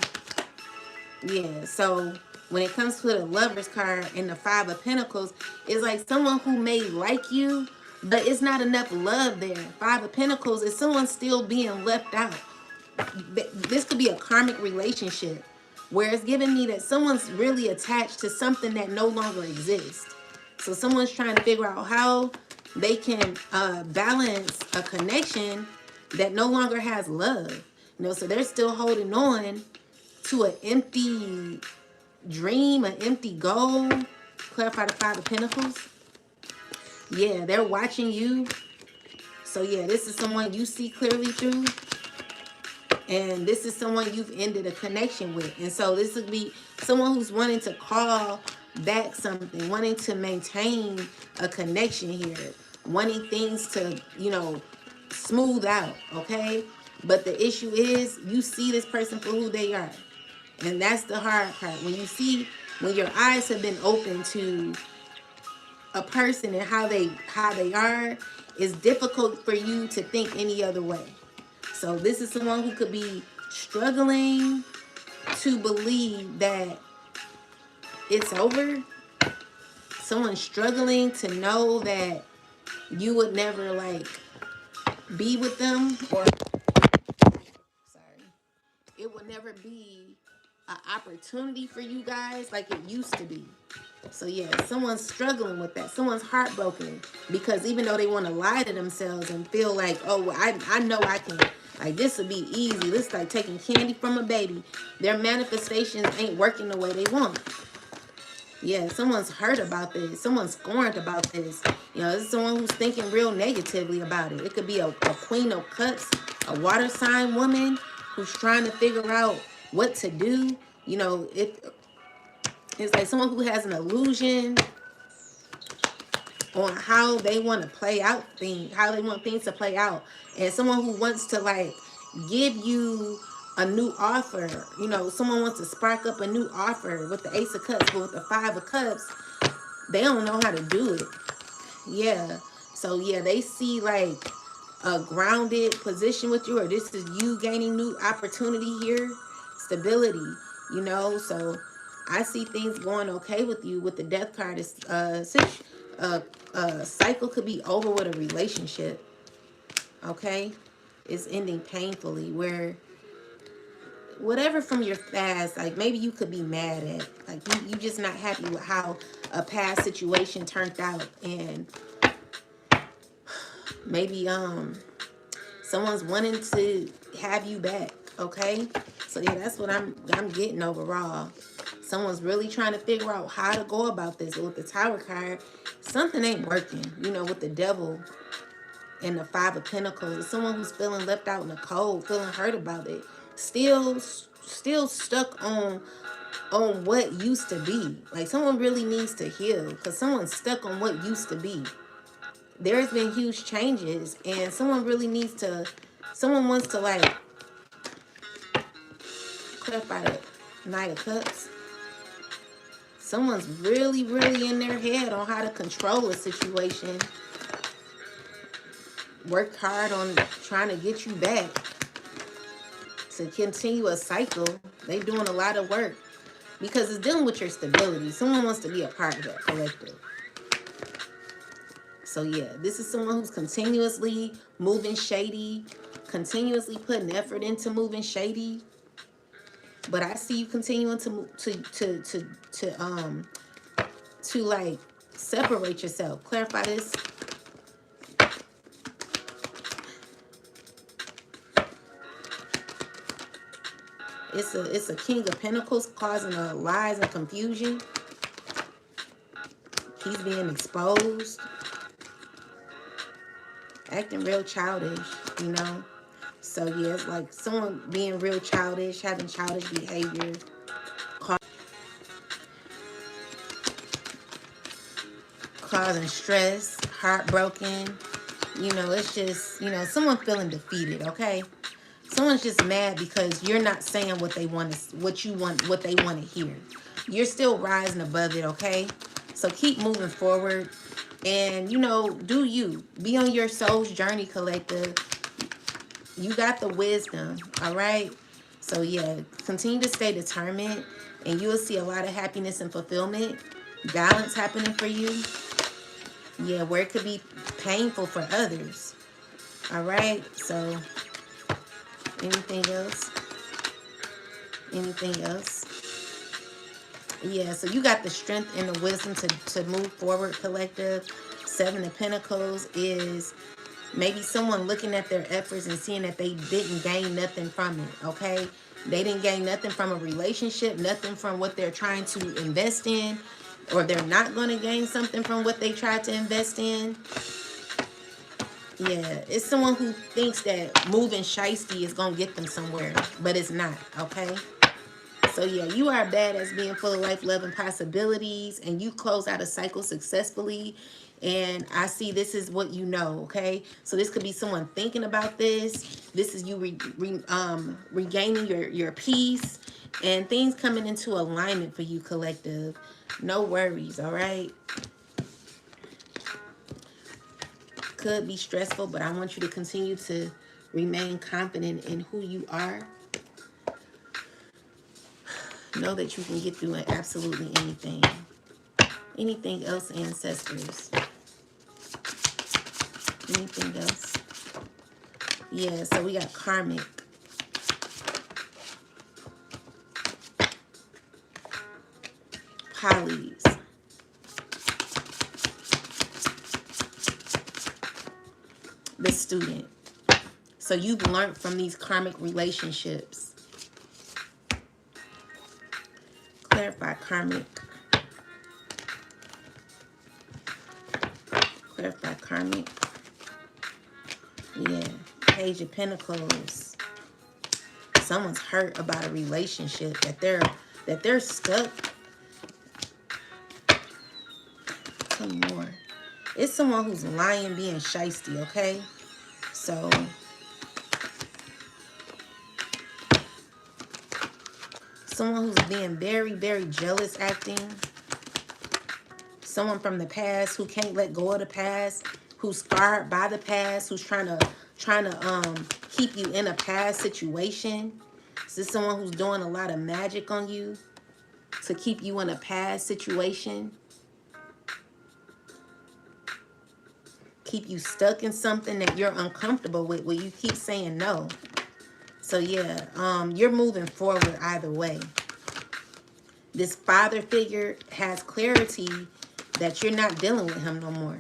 Yeah, so when it comes to the Lover's card and the Five of Pentacles, it's like someone who may like you, but it's not enough love there. Five of Pentacles is someone still being left out. This could be a karmic relationship where it's giving me that someone's really attached to something that no longer exists. So someone's trying to figure out how they can balance a connection that no longer has love. So they're still holding on to an empty dream, an empty goal. Clarify the Five of Pentacles. Yeah, they're watching you. So yeah, this is someone you see clearly through. And this is someone you've ended a connection with. And so this would be someone who's wanting to call back something, wanting to maintain a connection here, wanting things to, smooth out, okay? But the issue is you see this person for who they are. And that's the hard part. When your eyes have been open to a person and how they are, it's difficult for you to think any other way. So this is someone who could be struggling to believe that it's over. Someone struggling to know that you would never be with them, or it would never be an opportunity for you guys like it used to be. So yeah, someone's struggling with that. Someone's heartbroken because even though they want to lie to themselves and feel like, oh, I know I can, like this would be easy. This is like taking candy from a baby. Their manifestations ain't working the way they want. Yeah, someone's hurt about this. Someone's scorned about this. This is someone who's thinking real negatively about it. It could be a Queen of Cups, a water sign woman who's trying to figure out what to do. It's like someone who has an illusion on how they want to play out things, how they want things to play out. And someone who wants to give you a new offer. Someone wants to spark up a new offer with the Ace of Cups, but with the Five of Cups, they don't know how to do it. Yeah. So yeah, they see a grounded position with you, or this is you gaining new opportunity here, stability, so I see things going okay with you. With the Death card, is cycle could be over with a relationship, okay? It's ending painfully, where whatever from your past, maybe you could be mad at, you just not happy with how a past situation turned out, and maybe someone's wanting to have you back, okay? So yeah, that's what I'm getting overall. Someone's really trying to figure out how to go about this. With the Tower card, something ain't working, with the Devil. And the Five of Pentacles is someone who's feeling left out in the cold, feeling hurt about it, still stuck on what used to be. Like someone really needs to heal because someone's stuck on what used to be. There's been huge changes and someone really needs to, someone wants to like clarify the Knight of Cups. Someone's really in their head on how to control a situation. Work hard on trying to get you back to continue a cycle. They're doing a lot of work because it's dealing with your stability. Someone wants to be a part of that collective. So yeah, this is someone who's continuously moving shady, continuously putting effort into moving shady. But I see you continuing to like separate yourself. Clarify this. It's a King of Pentacles causing a lies and confusion. He's being exposed. Acting real childish, you know. So yeah, it's like someone being real childish, having childish behavior. Causing stress, heartbroken. You know, it's just, you know, someone feeling defeated, okay? Someone's just mad because you're not saying what they want to, what they want to hear. You're still rising above it, okay? So keep moving forward. And, you know, do you. Be on your soul's journey, collective. You got the wisdom, all right? So, yeah, continue to stay determined. And you will see a lot of happiness and fulfillment. Balance happening for you. Yeah, where it could be painful for others. All right? So, anything else? Anything else? Yeah, so you got the strength and the wisdom to move forward, collective. Seven of Pentacles is maybe someone looking at their efforts and seeing that they didn't gain nothing from it, okay? They didn't gain nothing from a relationship, nothing from what they're trying to invest in, or they're not going to gain something from what they tried to invest in. Yeah, it's someone who thinks that moving shiesty is going to get them somewhere, but it's not, okay? So yeah, you are badass, being full of life, love, and possibilities, and you close out a cycle successfully. And I see this is what you know, okay? So this could be someone thinking about this. This is you regaining your peace and things coming into alignment for you, collective. No worries, all right? Could be stressful, but I want you to continue to remain confident in who you are. Know that you can get through absolutely anything. Anything else, ancestors? Anything else? Yeah, so we got karmic. Polys. The student. So you've learned from these karmic relationships. Clarify karmic. Clarify karmic. Yeah. Page of Pentacles. Someone's hurt about a relationship that they're stuck. Some more. It's someone who's lying, being shiesty, okay? So someone who's being very jealous acting. Someone from the past who can't let go of the past, who's scarred by the past, who's trying to keep you in a past situation. This is someone who's doing a lot of magic on you to keep you in a past situation. Keep you stuck in something that you're uncomfortable with, where you keep saying no. So yeah, you're moving forward either way. This father figure has clarity that you're not dealing with him no more.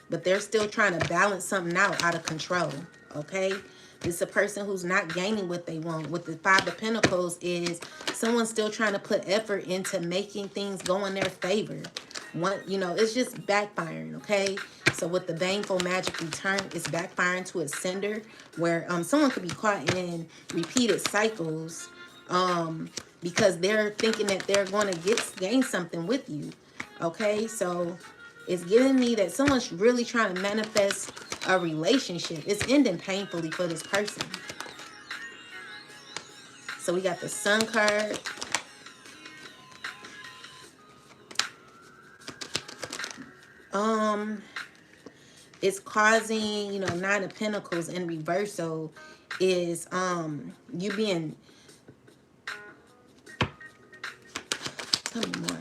But they're still trying to balance something out of control, okay? This is a person who's not gaining what they want. With the Five of Pentacles is someone still trying to put effort into making things go in their favor. You know, it's just backfiring, okay? So with the baneful magic return, it's backfiring to its sender, where someone could be caught in repeated cycles because they're thinking that they're going to gain something with you. Okay, so it's giving me that someone's really trying to manifest a relationship. It's ending painfully for this person. So we got the Sun card. It's causing, you know, Nine of Pentacles in reversal is you being, tell me more.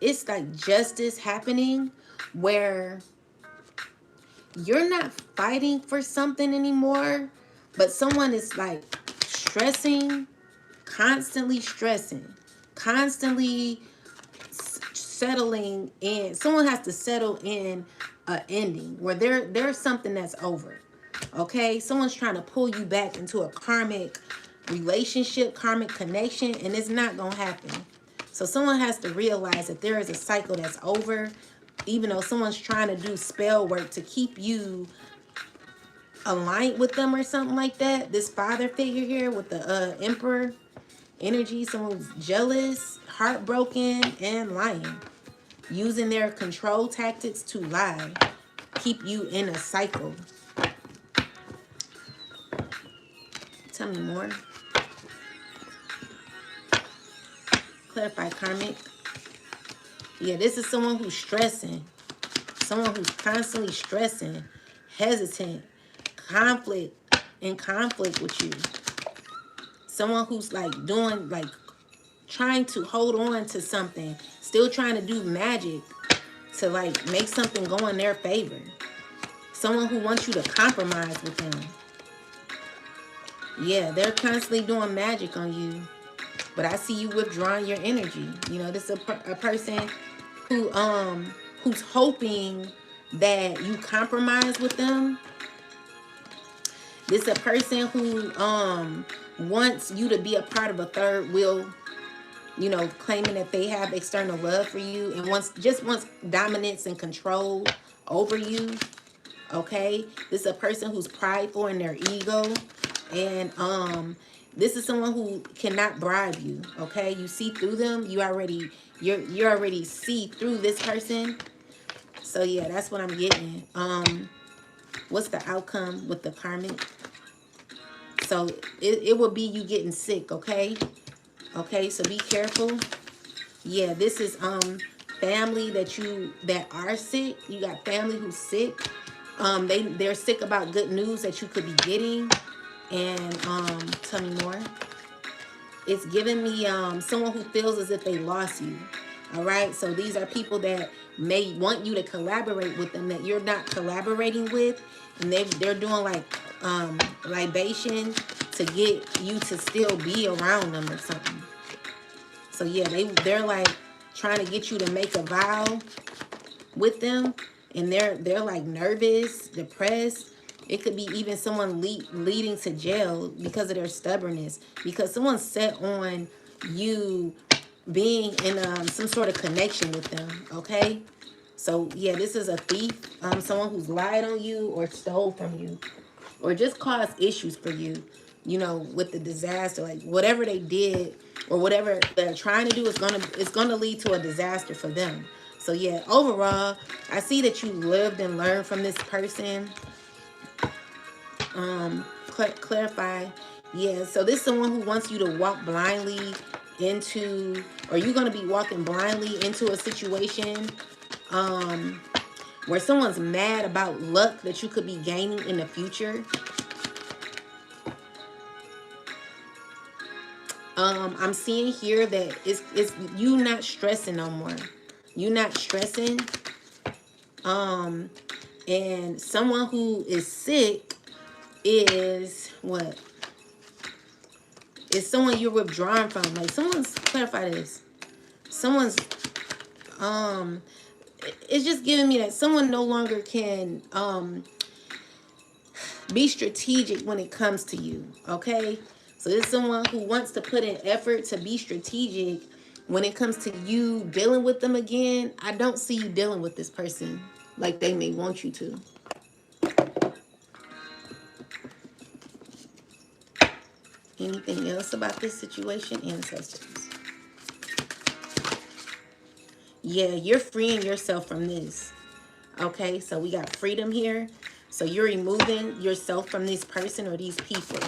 It's like justice happening where you're not fighting for something anymore, but someone is like stressing, constantly settling in. Someone has to settle in an ending where there's something that's over. Okay, someone's trying to pull you back into a karmic relationship, karmic connection, and it's not gonna happen. So someone has to realize that there is a cycle that's over, even though someone's trying to do spell work to keep you aligned with them or something like that. This father figure here with the Emperor energy, someone's jealous, heartbroken, and lying, using their control tactics to lie, keep you in a cycle. Tell me more. Clarify, karmic. Yeah, this is someone who's stressing. Someone who's constantly stressing, hesitant, in conflict with you. Someone who's like doing, like trying to hold on to something, still trying to do magic to like make something go in their favor. Someone who wants you to compromise with them. Yeah, they're constantly doing magic on you. But I see you withdrawing your energy. You know, this is a person who who's hoping that you compromise with them. This is a person who wants you to be a part of a third wheel, you know, claiming that they have external love for you and wants dominance and control over you. Okay, this is a person who's prideful in their ego, and this is someone who cannot bribe you. Okay, you see through them. You already see through this person. So yeah, that's what I'm getting. What's the outcome with the karmic? So it will be you getting sick. Okay, so be careful. Yeah, this is family that are sick. You got family who's sick. They're sick about good news that you could be getting. And tell me more. It's giving me someone who feels as if they lost you. All right, so these are people that may want you to collaborate with them that you're not collaborating with, and they're doing like libation to get you to still be around them or something. So yeah, they're like trying to get you to make a vow with them, and they're like nervous, depressed. It could be even someone leading to jail because of their stubbornness, because someone's set on you being in some sort of connection with them. Okay, so yeah, this is a thief, someone who's lied on you or stole from you or just caused issues for you, you know, with the disaster. Like whatever they did or whatever they're trying to do is gonna lead to a disaster for them. So yeah, overall, I see that you lived and learned from this person. Clarify. Yeah, so this is someone who wants you to walk blindly into, or you're going to be walking blindly into a situation where someone's mad about luck that you could be gaining in the future. I'm seeing here that it's you not stressing no more. You not stressing. And someone who is sick is what? Is someone you're withdrawing from. Like someone's, clarify this. Someone's it's just giving me that someone no longer can be strategic when it comes to you. Okay, so there's someone who wants to put in effort to be strategic when it comes to you dealing with them again, I don't see you dealing with this person like they may want you to. Anything else about this situation, ancestors? Yeah, you're freeing yourself from this. Okay, so we got freedom here. So you're removing yourself from this person or these people.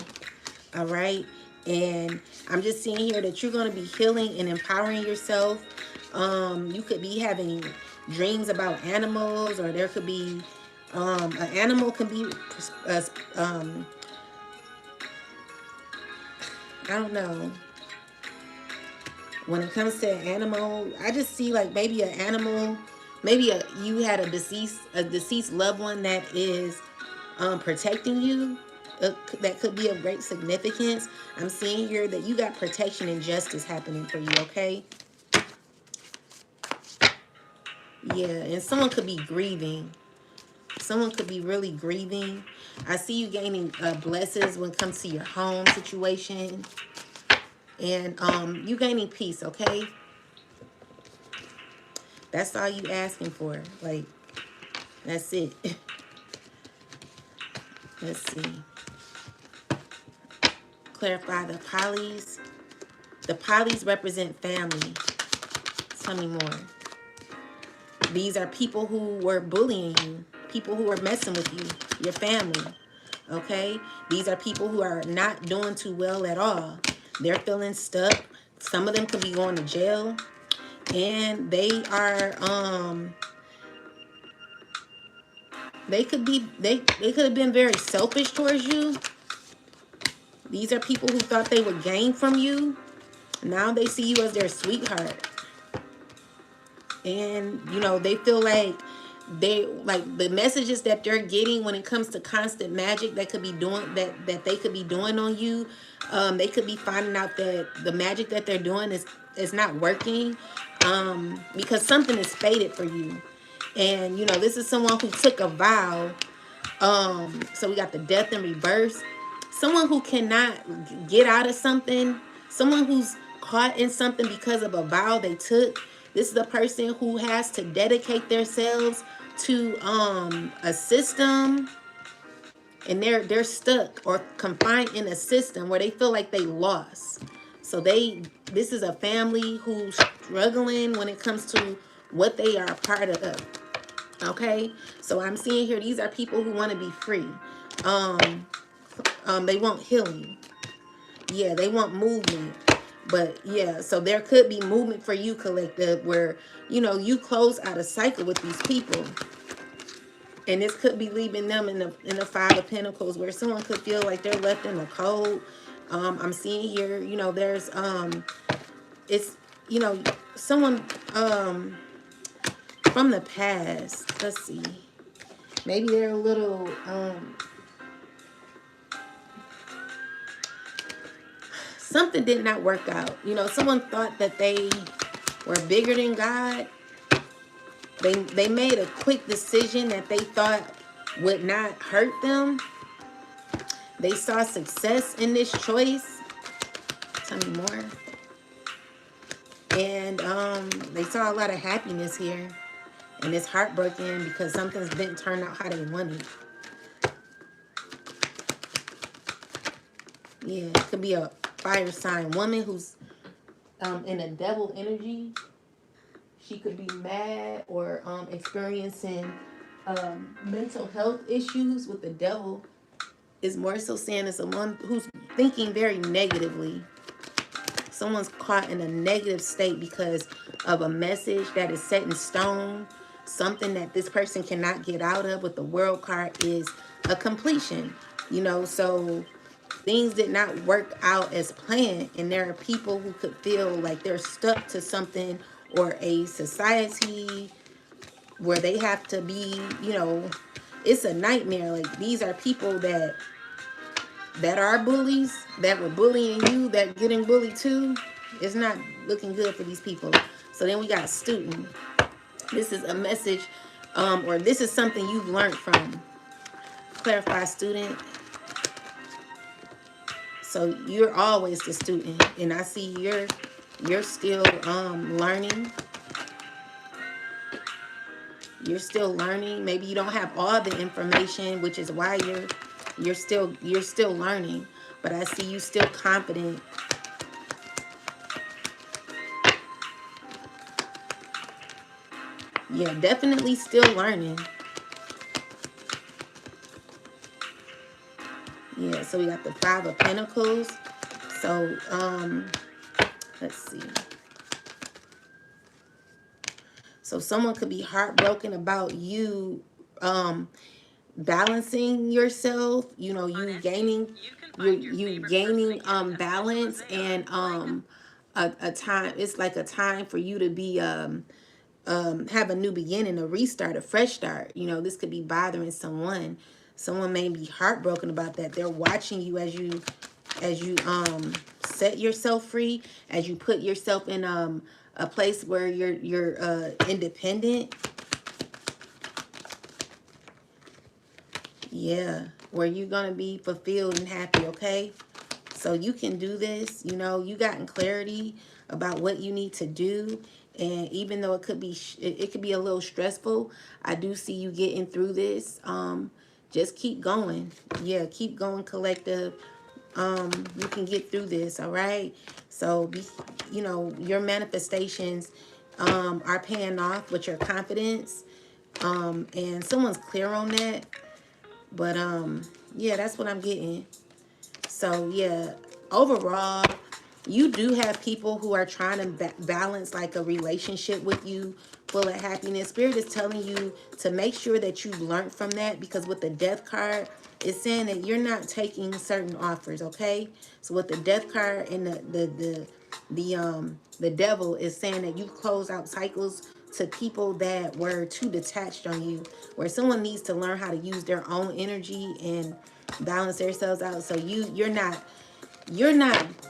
All right. And I'm just seeing here that you're going to be healing and empowering yourself. You could be having dreams about animals, or there could be an animal can be I don't know. When it comes to an animal, I just see like maybe an animal, maybe you had a deceased loved one that is protecting you. That could be of great significance. I'm seeing here that you got protection and justice happening for you, okay? Yeah, and someone could be grieving. Someone could be really grieving. I see you gaining blessings when it comes to your home situation. And you gaining peace, okay? That's all you asking for. Like, that's it. Let's see. Clarify the polys. The polys represent family. Tell me more. These are people who were bullying you. People who are messing with you. Your family. Okay? These are people who are not doing too well at all. They're feeling stuck. Some of them could be going to jail. And they are, they could have been very selfish towards you. These are people who thought they would gain from you. Now they see you as their sweetheart. And, you know, they feel like the messages that they're getting when it comes to constant magic that could be doing that they could be doing on you. They could be finding out that the magic that they're doing is not working, because something is fated for you. And, you know, this is someone who took a vow. So we got the death in reverse. Someone who cannot get out of something. Someone who's caught in something because of a vow they took. This is a person who has to dedicate themselves to a system, and they're stuck or confined in a system where they feel like they lost. So this is a family who's struggling when it comes to what they are a part of. Okay, so I'm seeing here these are people who want to be free. They want healing. Yeah, they want movement. But yeah, so there could be movement for you, collective, where, you know, you close out a cycle with these people. And this could be leaving them in the Five of Pentacles, where someone could feel like they're left in the cold. I'm seeing here, you know, there's it's, you know, someone from the past. Let's see. Maybe they're a little something did not work out. You know, someone thought that they were bigger than God. They made a quick decision that they thought would not hurt them. They saw success in this choice. Tell me more. And they saw a lot of happiness here. And it's heartbroken because something's didn't turn out how they wanted. Yeah, it could be a fire sign woman who's in a devil energy. She could be mad or experiencing mental health issues with the devil. Is more so saying it's someone who's thinking very negatively. Someone's caught in a negative state because of a message that is set in stone. Something that this person cannot get out of. With the World card is a completion. You know, so things did not work out as planned, and there are people who could feel like they're stuck to something or a society where they have to be, you know, it's a nightmare. Like, these are people that are bullies, that were bullying you, that getting bullied too. It's not looking good for these people. So then we got student. This is a message, or this is something you've learned from. Clarify, student. So you're always the student, and I see You're still learning. You're still learning. Maybe you don't have all the information, which is why you're still learning. But I see you still confident. Yeah, definitely still learning. Yeah, so we got the Five of Pentacles. So, let's see. So someone could be heartbroken about you balancing yourself, you know, you gaining balance, and a time, it's like a time for you to be have a new beginning, a restart, a fresh start. You know, this could be bothering someone. Someone may be heartbroken about that. They're watching you as you set yourself free, as you put yourself in a place where you're independent. Yeah, where you're gonna be fulfilled and happy, okay? So you can do this. You know, you gotten clarity about what you need to do, and even though it could be it could be a little stressful, I do see you getting through this. Just keep going. Yeah, keep going, collective. You can get through this, all right? So be, you know, your manifestations are paying off with your confidence. And someone's clear on that. But yeah, that's what I'm getting. So yeah, overall, you do have people who are trying to balance like a relationship with you full of happiness. Spirit is telling you to make sure that you've learned from that, because with the Death card, it's saying that you're not taking certain offers, okay? So with the Death card and the Devil is saying that you close out cycles to people that were too detached on you, where someone needs to learn how to use their own energy and balance themselves out. So you're not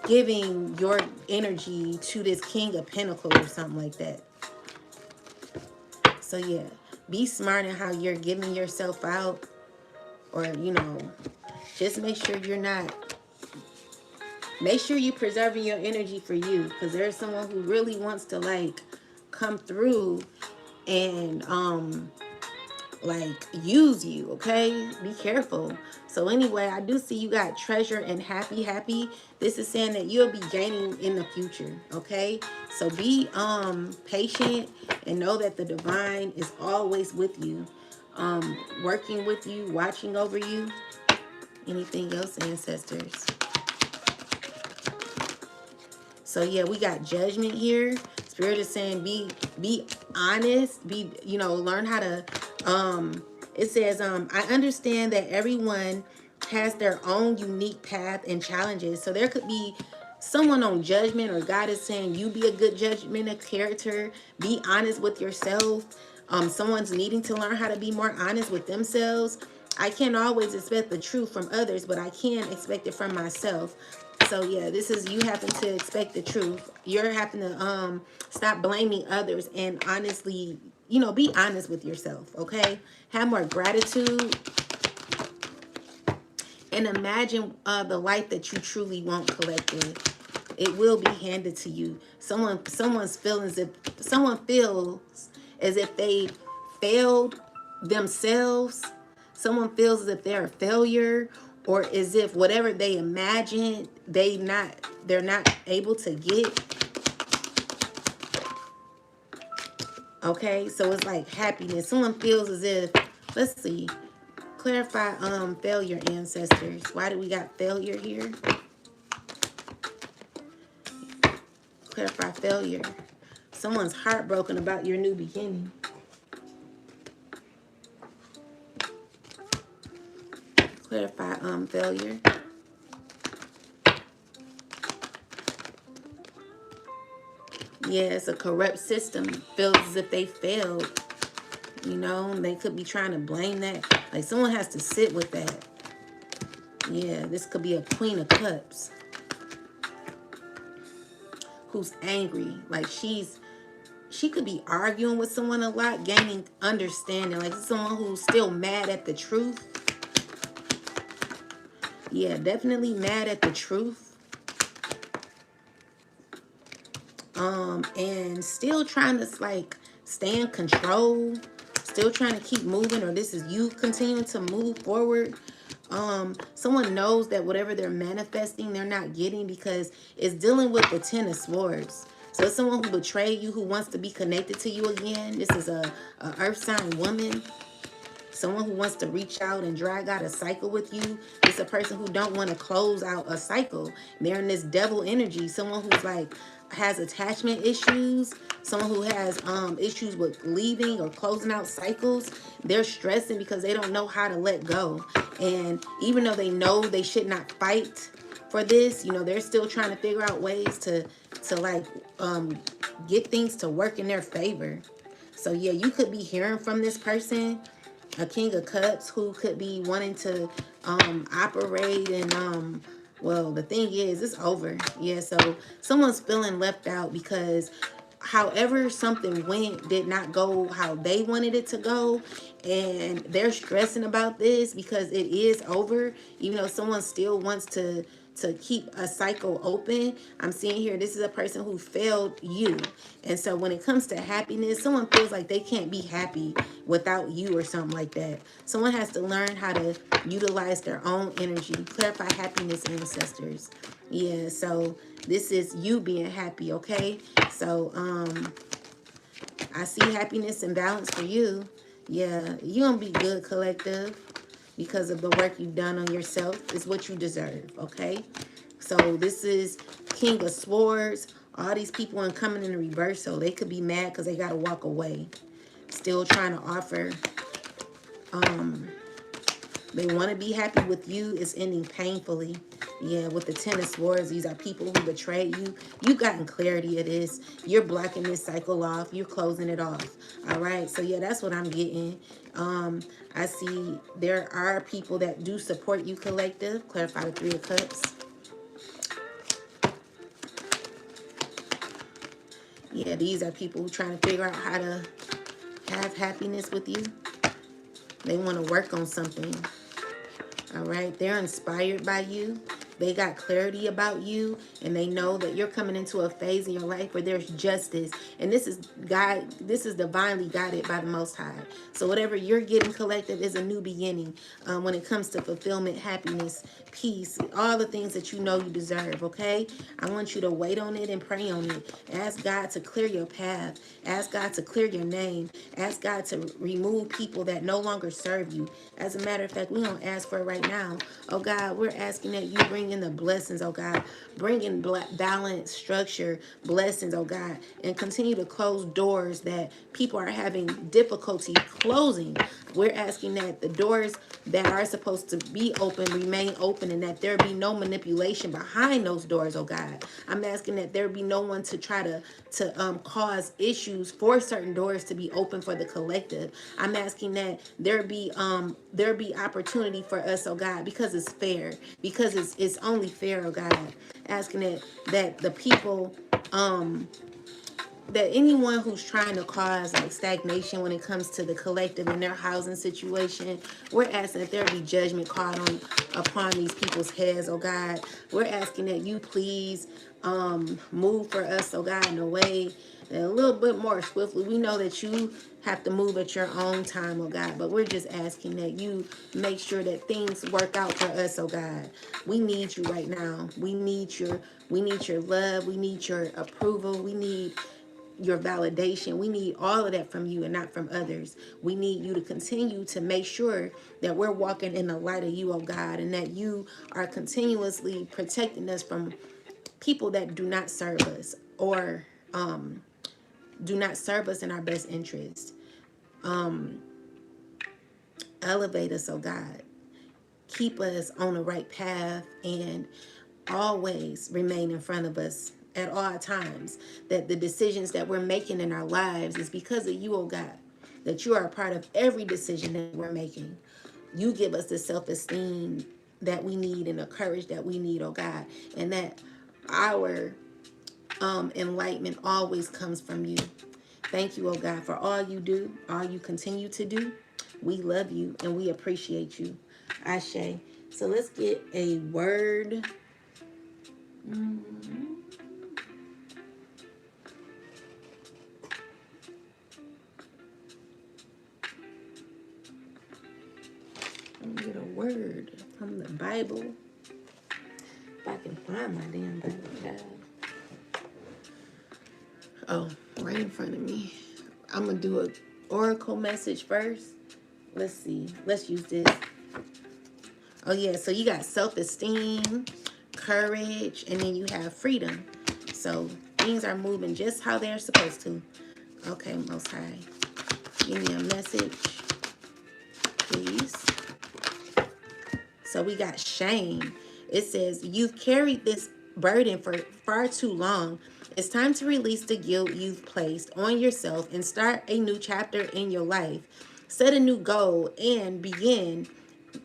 giving your energy to this King of Pentacles or something like that. So yeah, be smart in how you're giving yourself out, or you know, just make sure you're not. Make sure you're preserving your energy for you, because there's someone who really wants to like come through and like use you, okay? Be careful. So anyway, I do see you got treasure and happy. This is saying that you'll be gaining in the future, okay? So be patient and know that the divine is always with you, working with you, watching over you. Anything else, ancestors? So yeah, we got Judgment here. Spirit is saying be honest, be, you know, learn how to it says I understand that everyone has their own unique path and challenges. So there could be someone on Judgment, or God is saying you be a good judgment of character, be honest with yourself. Someone's needing to learn how to be more honest with themselves. I can't always expect the truth from others, but I can expect it from myself. So yeah, this is you having to expect the truth. You're having to stop blaming others and honestly, you know, be honest with yourself, okay? Have more gratitude and imagine the life that you truly want, collective. It will be handed to you. Someone's feeling as if someone feels as if they failed themselves. Someone feels as if they're a failure, or as if whatever they imagine they're not able to get. Okay, so it's like happiness. Someone feels as if, let's see, clarify failure, ancestors. Why do we got failure here? Clarify failure. Someone's heartbroken about your new beginning. Clarify failure. Yeah, it's a corrupt system. Feels as if they failed. You know, they could be trying to blame that. Like someone has to sit with that. Yeah, this could be a Queen of Cups who's angry. Like she could be arguing with someone a lot, gaining understanding. Like someone who's still mad at the truth. Yeah, definitely mad at the truth. and still trying to like stay in control, still trying to keep moving, or this is you continuing to move forward. Someone knows that whatever they're manifesting, they're not getting, because it's dealing with the Ten of Swords. So it's someone who betrayed you, who wants to be connected to you again. This is a earth sign woman. Someone who wants to reach out and drag out a cycle with you. It's a person who don't want to close out a cycle. They're in this devil energy. Someone who's like has attachment issues. Someone who has issues with leaving or closing out cycles. They're stressing because they don't know how to let go. And even though they know they should not fight for this, you know, they're still trying to figure out ways to like get things to work in their favor. So yeah, you could be hearing from this person, a King of Cups, who could be wanting to operate and well, the thing is, it's over. Yeah, so someone's feeling left out because however something went did not go how they wanted it to go, and they're stressing about this because it is over, even though someone still wants to keep a cycle open. I'm seeing here, this is a person who failed you. And so when it comes to happiness, someone feels like they can't be happy without you or something like that. Someone has to learn how to utilize their own energy. Clarify happiness, ancestors. Yeah, so this is you being happy, okay? So I see happiness and balance for you. Yeah, you're gonna be good, collective, because of the work you've done on yourself. Is what you deserve, okay? So this is King of Swords. All these people are coming in reverse, so they could be mad because they got to walk away. Still trying to offer. They want to be happy with you. It's ending painfully. Yeah, with the Ten of Swords, these are people who betrayed you. You've gotten clarity of this. You're blocking this cycle off. You're closing it off. All right. So, yeah, that's what I'm getting. I see there are people that do support you, collective. Clarify the Three of Cups. Yeah, these are people who are trying to figure out how to have happiness with you. They want to work on something. All right, they're inspired by you. They got clarity about you, and they know that you're coming into a phase in your life where there's justice. And this is God, this is divinely guided by the Most High. So whatever you're getting, collective, is a new beginning when it comes to fulfillment, happiness, peace, all the things that you know you deserve, okay? I want you to wait on it and pray on it. Ask God to clear your path. Ask God to clear your name. Ask God to remove people that no longer serve you. As a matter of fact, we're going to ask for it right now. Oh God, we're asking that you bring in the blessings, oh God. Bring in balance, structure, blessings, oh God. And continue to close doors that people are having difficulty closing. We're asking that the doors that are supposed to be open remain open, and that there be no manipulation behind those doors, oh God. I'm asking that there be no one to try to cause issues for certain doors to be open for the collective. I'm asking that there be opportunity for us, oh God, because it's fair, because it's only fair, oh God. Asking that the people that anyone who's trying to cause like stagnation when it comes to the collective and their housing situation, we're asking that there be judgment called on upon these people's heads, oh God. We're asking that you please move for us, oh God, in a way that a little bit more swiftly. We know that you have to move at your own time, oh God, but we're just asking that you make sure that things work out for us, oh God. We need you right now. We need your love. We need your approval. We need your validation. We need all of that from you and not from others. We need you to continue to make sure that we're walking in the light of you, oh God, and that you are continuously protecting us from people that do not serve us, or do not serve us in our best interest. Elevate us, oh God. Keep us on the right path, and always remain in front of us at all times. That the decisions that we're making in our lives is because of you, oh God. That you are a part of every decision that we're making. You give us the self-esteem that we need and the courage that we need, oh God. And that our enlightenment always comes from you. Thank you, oh God, for all you do, all you continue to do. We love you and we appreciate you. Ashe. So let's get a word. word from the Bible. If I can find my damn Bible, child. Oh, right in front of me. I'm going to do an oracle message first. Let's see. Let's use this. Oh, yeah. So you got self-esteem, courage, and then you have freedom. So things are moving just how they're supposed to. Okay, Most High. Give me a message, please. So we got shame. It says, you've carried this burden for far too long. It's time to release the guilt you've placed on yourself and start a new chapter in your life. Set a new goal and begin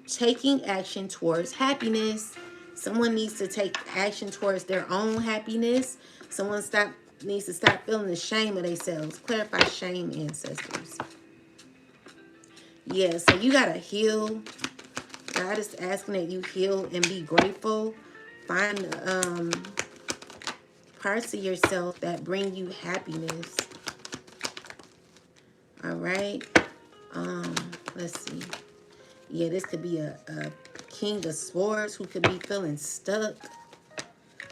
taking action towards happiness. Someone needs to take action towards their own happiness. Someone needs to stop feeling the shame of themselves. Clarify shame, ancestors. Yeah, so you got to heal. God is asking that you heal and be grateful. Find parts of yourself that bring you happiness. All right. Let's see. Yeah, this could be a King of Swords who could be feeling stuck.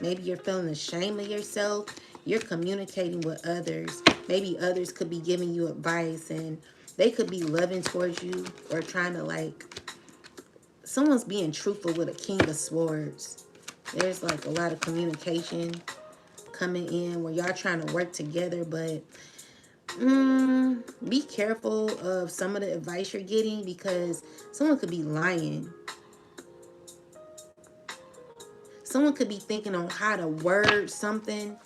Maybe you're feeling ashamed of yourself. You're communicating with others. Maybe others could be giving you advice and they could be loving towards you or trying to like, someone's being truthful with a King of Swords. There's like a lot of communication coming in where y'all trying to work together, but be careful of some of the advice you're getting because someone could be lying. Someone could be thinking on how to word something,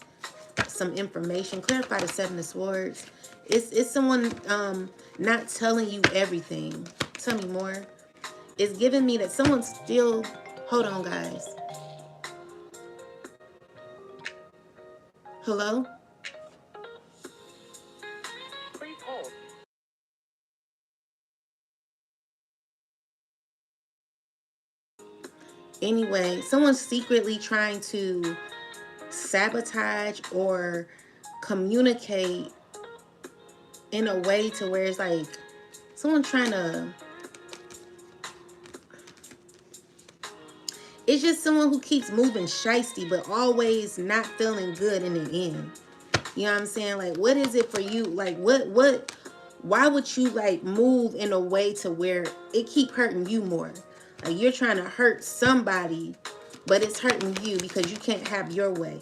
some information. Clarify the Seven of Swords. It's someone not telling you everything. Tell me more. It's giving me that someone's still... Hold on, guys. Hello? Please hold. Anyway, someone's secretly trying to sabotage or communicate in a way to where it's like someone trying to... It's just someone who keeps moving shiesty, but always not feeling good in the end. You know what I'm saying? Like, what is it for you? Like, why would you, like, move in a way to where it keep hurting you more? Like, you're trying to hurt somebody, but it's hurting you because you can't have your way.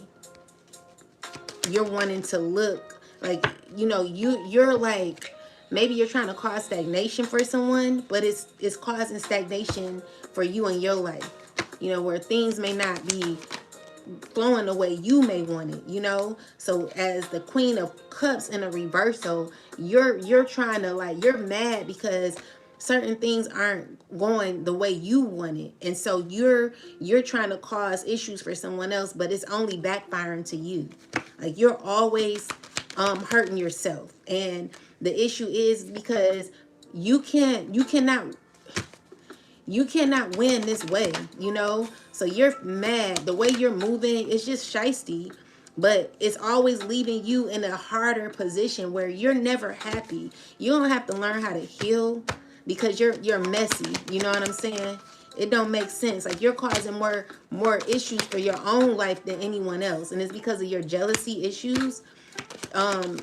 You're wanting to look like, you know, you're like, maybe you're trying to cause stagnation for someone, but it's causing stagnation for you in your life. You know, where things may not be flowing the way you may want it, you know? So as the Queen of Cups in a reversal, you're trying to, like, you're mad because certain things aren't going the way you want it. And so you're trying to cause issues for someone else, but it's only backfiring to you. Like, you're always hurting yourself. And the issue is because you cannot win this way, you know? So you're mad. The way you're moving, it's just shiesty. But it's always leaving you in a harder position where you're never happy. You don't have to learn how to heal because you're messy. You know what I'm saying? It don't make sense. Like, you're causing more issues for your own life than anyone else. And it's because of your jealousy issues.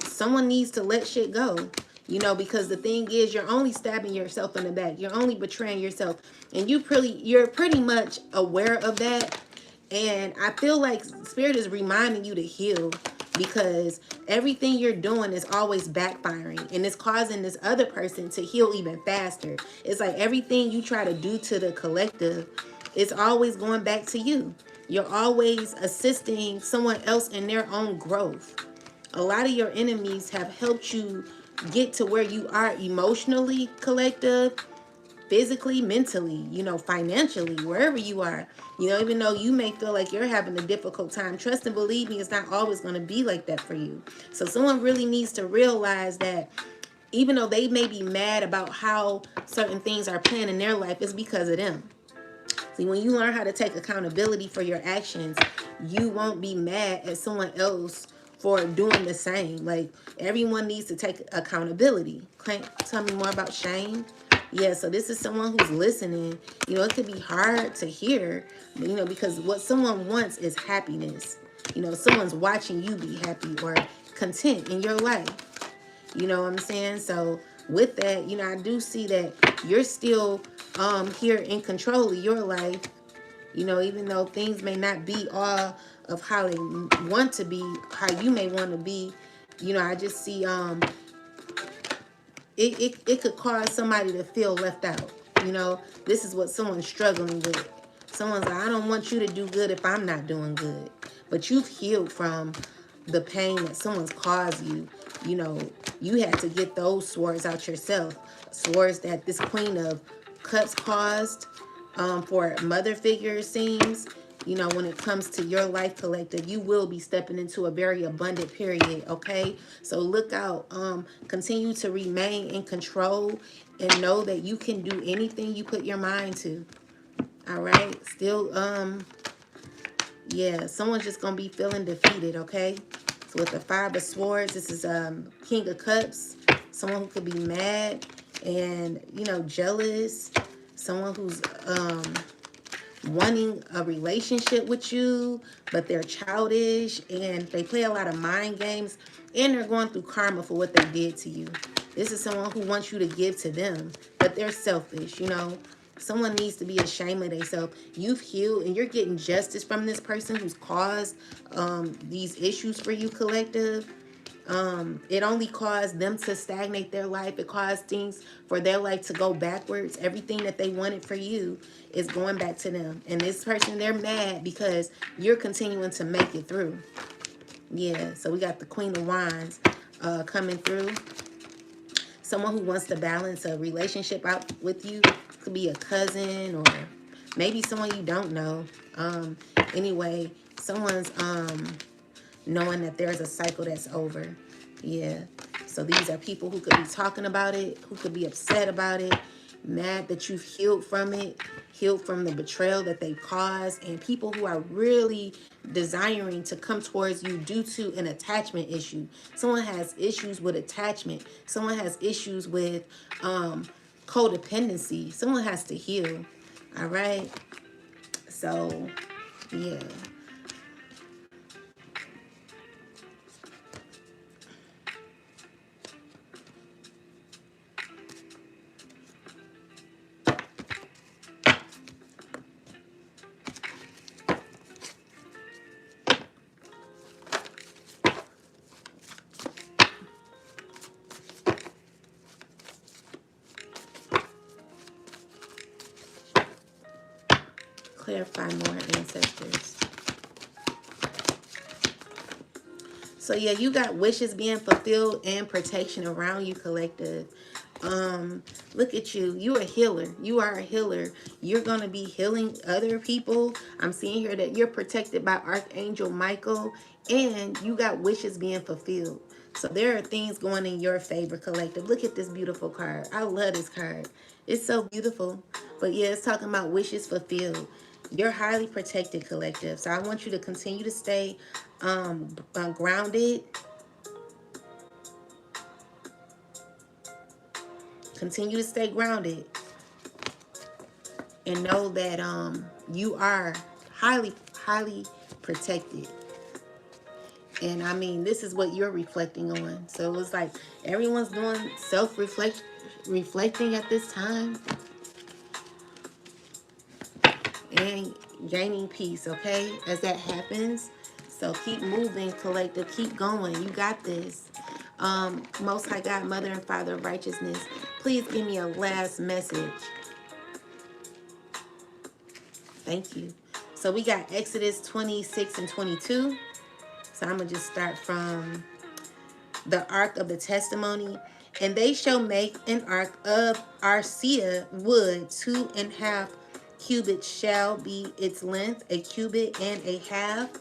Someone needs to let shit go. You know, because the thing is, you're only stabbing yourself in the back. You're only betraying yourself. And you're pretty much aware of that. And I feel like Spirit is reminding you to heal because everything you're doing is always backfiring. And it's causing this other person to heal even faster. It's like everything you try to do to the collective, it's always going back to you. You're always assisting someone else in their own growth. A lot of your enemies have helped you get to where you are emotionally, collective, physically, mentally, you know, financially, wherever you are. You know, even though you may feel like you're having a difficult time, trust and believe me, it's not always going to be like that for you. So someone really needs to realize that even though they may be mad about how certain things are planned in their life, it's because of them. See, when you learn how to take accountability for your actions, you won't be mad at someone else for doing the same. Like, everyone needs to take accountability. Tell me more about shame. Yeah, so this is someone who's listening. You know, it could be hard to hear, you know, because what someone wants is happiness. You know, someone's watching you be happy or content in your life. You know what I'm saying? So with that, you know, I do see that you're still here in control of your life. You know, even though things may not be all of how they want to be, how you may want to be. You know, I just see it could cause somebody to feel left out. You know, this is what someone's struggling with. Someone's like, I don't want you to do good if I'm not doing good. But you've healed from the pain that someone's caused you. You know, you had to get those swords out yourself. Swords that this Queen of Cups caused for mother figure, it seems. You know, when it comes to your life collective, you will be stepping into a very abundant period, okay? So look out. Continue to remain in control and know that you can do anything you put your mind to. All right? Still, yeah, someone's just going to be feeling defeated, okay? So with the Five of Swords, this is King of Cups. Someone who could be mad and, you know, jealous. Someone who's wanting a relationship with you, but they're childish and they play a lot of mind games and they're going through karma for what they did to you. This is someone who wants you to give to them, but they're selfish, you know. Someone needs to be ashamed of themselves. You've healed and you're getting justice from this person who's caused these issues for you, collective. It only caused them to stagnate their life. It caused things for their life to go backwards. Everything that they wanted for you is going back to them. And this person, they're mad because you're continuing to make it through. Yeah, so we got the Queen of Wands coming through. Someone who wants to balance a relationship out with you. Could be a cousin or maybe someone you don't know. Anyway, someone's knowing that there's a cycle that's over. Yeah. So these are people who could be talking about it, who could be upset about it, mad that you've healed from it, healed from the betrayal that they caused, and people who are really desiring to come towards you due to an attachment issue. Someone has issues with attachment. Someone has issues with codependency. Someone has to heal. All right. So, yeah. Clarify more, ancestors. So yeah, you got wishes being fulfilled and protection around you, collective. Look at you. You're a healer. You are a healer. You're going to be healing other people. I'm seeing here that you're protected by Archangel Michael and you got wishes being fulfilled. So there are things going in your favor, collective. Look at this beautiful card. I love this card. It's so beautiful. But yeah, it's talking about wishes fulfilled. You're highly protected, collective. So I want you to continue to stay grounded. Continue to stay grounded. And know that you are highly protected. And I mean, this is what you're reflecting on. So it's like everyone's doing reflecting at this time and gaining peace, okay, as that happens. So keep moving, collective. Keep going. You got this. Most High God, Mother and Father of Righteousness, please give me a last message. Thank you. So we got Exodus 26 and 22. So I'm going to just start from the Ark of the Testimony. And they shall make an ark of Arcia wood, 2.5 cubits shall be its length, 1.5 cubits.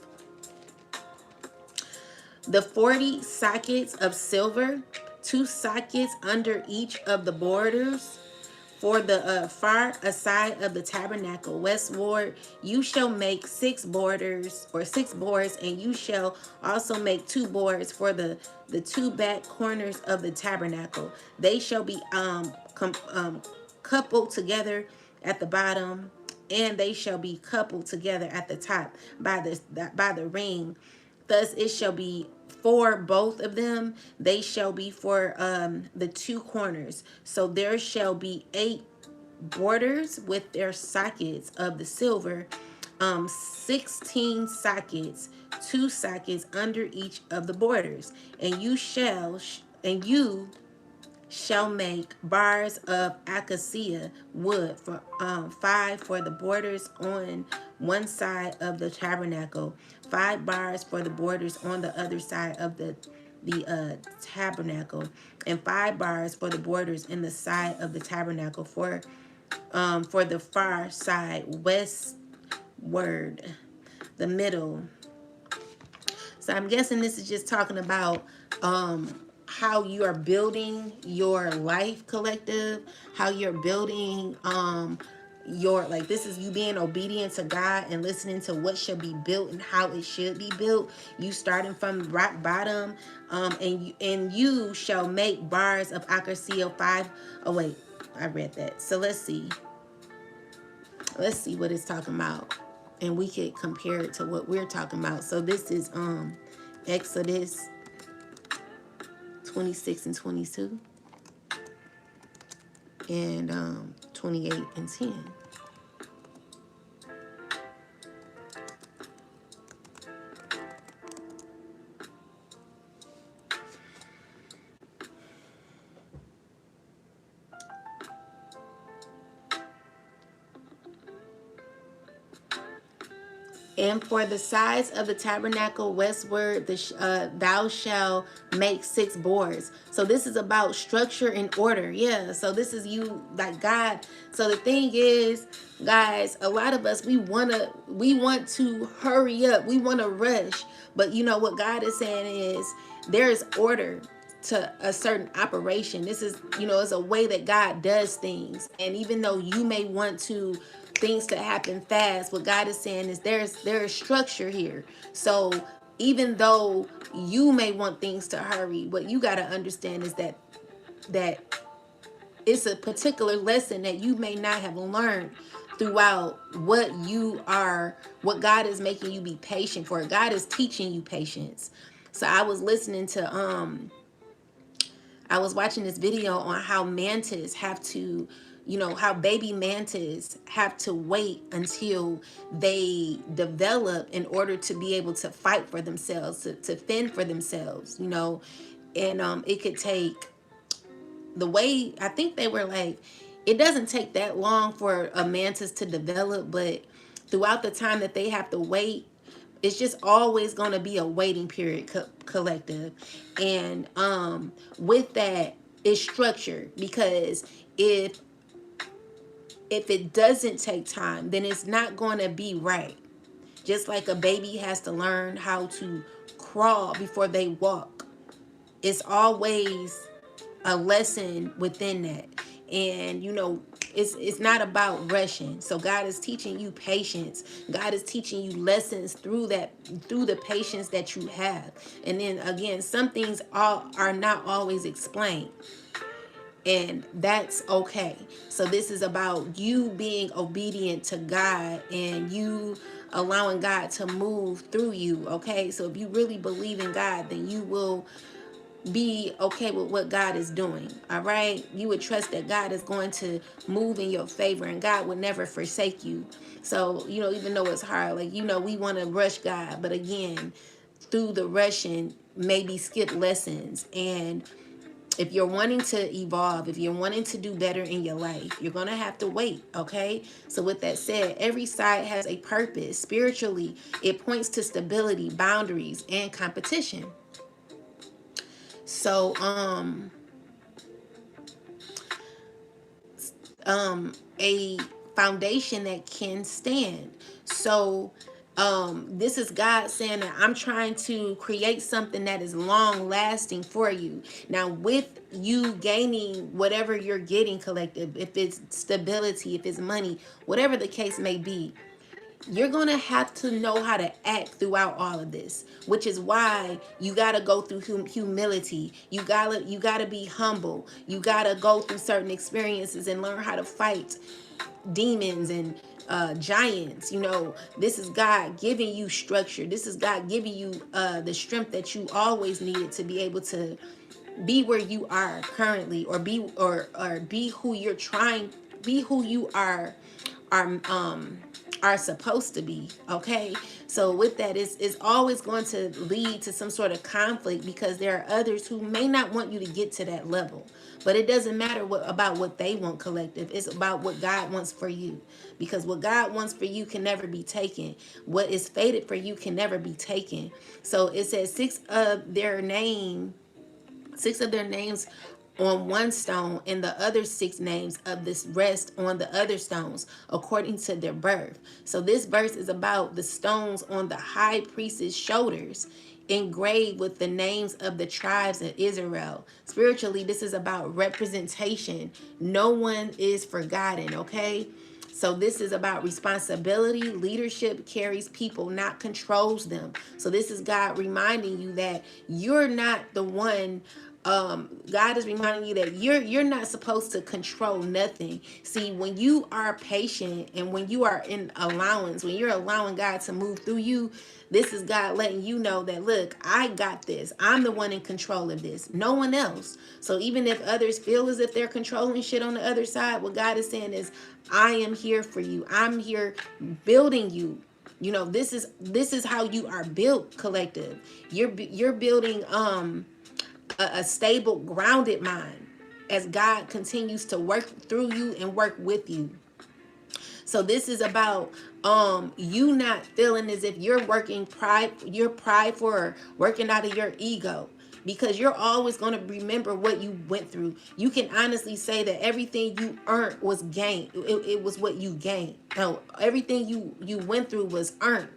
The 40 sockets of silver, 2 sockets under each of the borders. For the far aside of the tabernacle westward, you shall make 6 borders or 6 boards, and you shall also make 2 boards for the 2 back corners of the tabernacle. They shall be coupled together at the bottom, and they shall be coupled together at the top by the ring. Thus it shall be for both of them. They shall be for the two corners. So there shall be 8 borders with their sockets of the silver, 16 sockets, 2 sockets under each of the borders. And you shall make bars of acacia wood for 5 for the borders on one side of the tabernacle, 5 bars for the borders on the other side of the tabernacle, and 5 bars for the borders in the side of the tabernacle for the far side westward, the middle. So I'm guessing this is just talking about how you are building your life, collective, how you're building your, like, this is you being obedient to God and listening to what should be built and how it should be built. You starting from rock bottom, and you shall make bars of acacia 5. Oh wait, I read that. So let's see what it's talking about, and we could compare it to what we're talking about. So this is Exodus 26 and 22, and 28 and 10. And for the sides of the tabernacle westward, thou shalt make 6 boards. So this is about structure and order. Yeah. So this is you, like, God. So the thing is, guys, a lot of us, we want to hurry up. We want to rush. But you know what God is saying is there is order to a certain operation. This is, it's a way that God does things. And even though you may want things to happen fast, what God is saying is there is structure here. So even though you may want things to hurry, what you got to understand is that it's a particular lesson that you may not have learned throughout what God is making you be patient for. God is teaching you patience. So I was listening to I was watching this video on how mantis have to, how baby mantis have to wait until they develop in order to be able to fight for themselves, to fend for themselves, and it could take, the way, I think they were like, it doesn't take that long for a mantis to develop, but throughout the time that they have to wait, it's just always going to be a waiting period, collective. And with that, it's structured, because if it doesn't take time, then it's not going to be right. Just like a baby has to learn how to crawl before they walk, it's always a lesson within that. And it's not about rushing. So God is teaching you patience. God is teaching you lessons through the patience that you have. And then again, some things are not always explained, and that's okay. So this is about you being obedient to God and you allowing God to move through you. Okay, so if you really believe in God, then you will be okay with what God is doing. All right, you would trust that God is going to move in your favor, and God would never forsake you. So even though it's hard, like, we want to rush God, but again, through the rushing, maybe skip lessons. And if you're wanting to evolve, if you're wanting to do better in your life, you're going to have to wait, okay? So with that said, every side has a purpose. Spiritually, it points to stability, boundaries, and competition. So, a foundation that can stand. So, this is God saying that I'm trying to create something that is long lasting for you. Now, with you gaining whatever you're getting, collective, if it's stability, if it's money, whatever the case may be, you're gonna have to know how to act throughout all of this, which is why you gotta go through humility. You gotta be humble. You gotta go through certain experiences and learn how to fight demons and giants. This is God giving you structure. This is God giving you the strength that you always needed to be able to be where you are currently, or be who you're trying, be who you are are supposed to be. Okay, so with that, it's always going to lead to some sort of conflict, because there are others who may not want you to get to that level. But it doesn't matter about what they want, collective. It's about what God wants for you, because what God wants for you can never be taken. What is fated for you can never be taken. So it says six of their names on one stone, and the other six names of this rest on the other stones, according to their birth. So this verse is about the stones on the high priest's shoulders, engraved with the names of the tribes of Israel. Spiritually, this is about representation. No one is forgotten, okay? So this is about responsibility. Leadership carries people, not controls them. So this is God reminding you that you're not the one. God is reminding you that you're not supposed to control nothing. See, when you are patient and when you are in allowance, when you're allowing God to move through you, this is God letting you know that, look, I got this. I'm the one in control of this. No one else. So even if others feel as if they're controlling shit on the other side, what God is saying is, I am here for you. I'm here building you. This is how you are built, collective. You're building a stable, grounded mind as God continues to work through you and work with you. So this is about you not feeling as if you're prideful or working out of your ego, because you're always going to remember what you went through. You can honestly say that everything you earned was gained. It was what you gained. No, everything you went through was earned.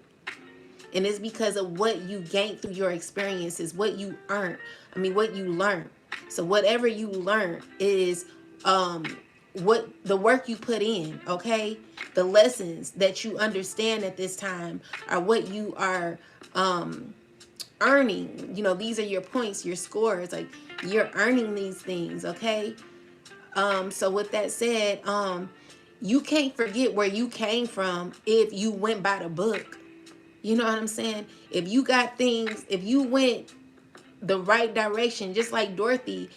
And it's because of what you gained through your experiences, what you earned. What you learned. So whatever you learn is what the work you put in, okay? The lessons that you understand at this time are what you are earning. These are your points, your scores. Like, you're earning these things, okay? So with that said, you can't forget where you came from if you went by the book. You know what I'm saying? If you went the right direction, just like Dorothy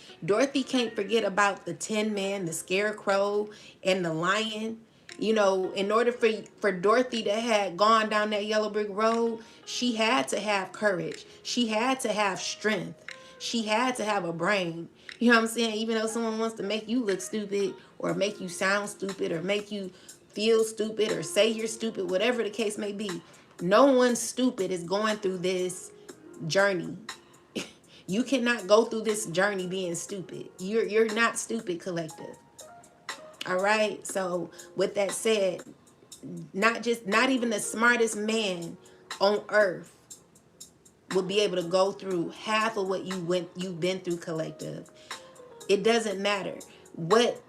can't forget about the Tin Man, the Scarecrow, and the lion. In order for Dorothy to have gone down that yellow brick road, she had to have courage. She had to have strength. She had to have a brain. You know what I'm saying? Even though someone wants to make you look stupid, or make you sound stupid, or make you feel stupid, or say you're stupid, whatever the case may be, no one stupid is going through this journey. You cannot go through this journey being stupid. You're not stupid, collective. All right. So with that said, not even the smartest man on earth will be able to go through half of what you've been through, collective. It doesn't matter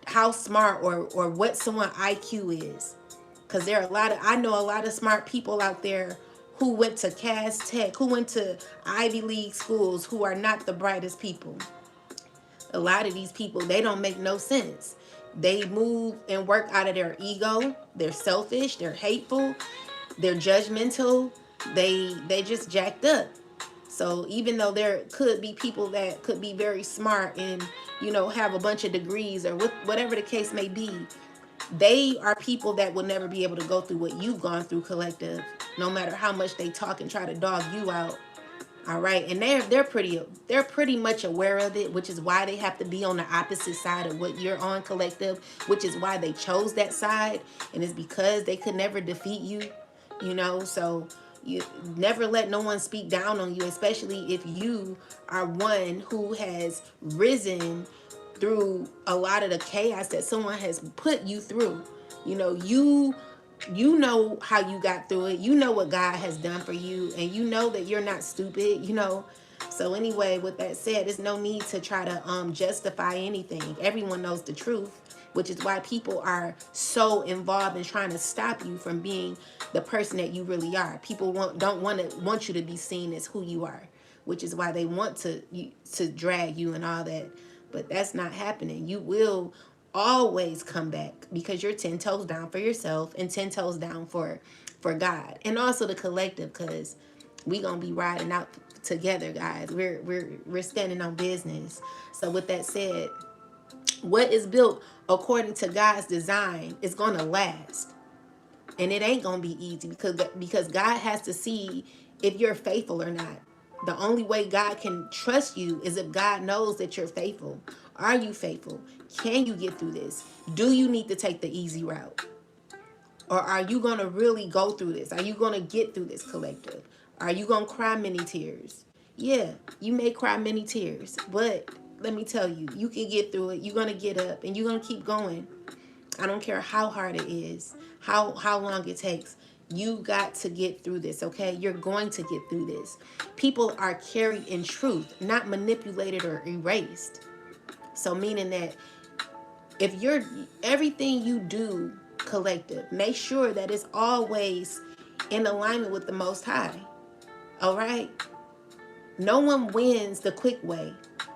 how smart or what someone IQ is. Because I know a lot of smart people out there who went to Cass Tech, who went to Ivy League schools, who are not the brightest people. A lot of these people, they don't make no sense. They move and work out of their ego. They're selfish. They're hateful. They're judgmental. They just jacked up. So even though there could be people that could be very smart and have a bunch of degrees, or whatever the case may be, they are people that will never be able to go through what you've gone through, collective, no matter how much they talk and try to dog you out. All right, and they're pretty much aware of it, which is why they have to be on the opposite side of what you're on, collective, which is why they chose that side, and it's because they could never defeat you. So you never let no one speak down on you, especially if you are one who has risen through a lot of the chaos that someone has put you through. You know how you got through it. You know what God has done for you, and you know that you're not stupid. So anyway, with that said, there's no need to try to justify anything. Everyone knows the truth. which is why people are so involved in trying to stop you from being the person that you really are. People don't want you to be seen as who you are, which is why they want to drag you and all that. But that's not happening. You will always come back because you're 10 toes down for yourself and 10 toes down for God and also the collective, because we gonna be riding out together, guys. We're standing on business. So with that said, what is built according to God's design is gonna last, and it ain't gonna be easy because God has to see if you're faithful or not. The only way God can trust you is if God knows that you're faithful. Are you faithful? Can you get through this? Do you need to take the easy route? Or are you going to really go through this? Are you going to get through this, collective? Are you going to cry many tears? Yeah, you may cry many tears, but let me tell you, you can get through it. You're going to get up and you're going to keep going. I don't care how hard it is, how long it takes. You got to get through this, okay? You're going to get through this. People are carried in truth, not manipulated or erased. So meaning that if you're everything you do, collective, make sure that it's always in alignment with the Most High. All right? No one wins the quick way,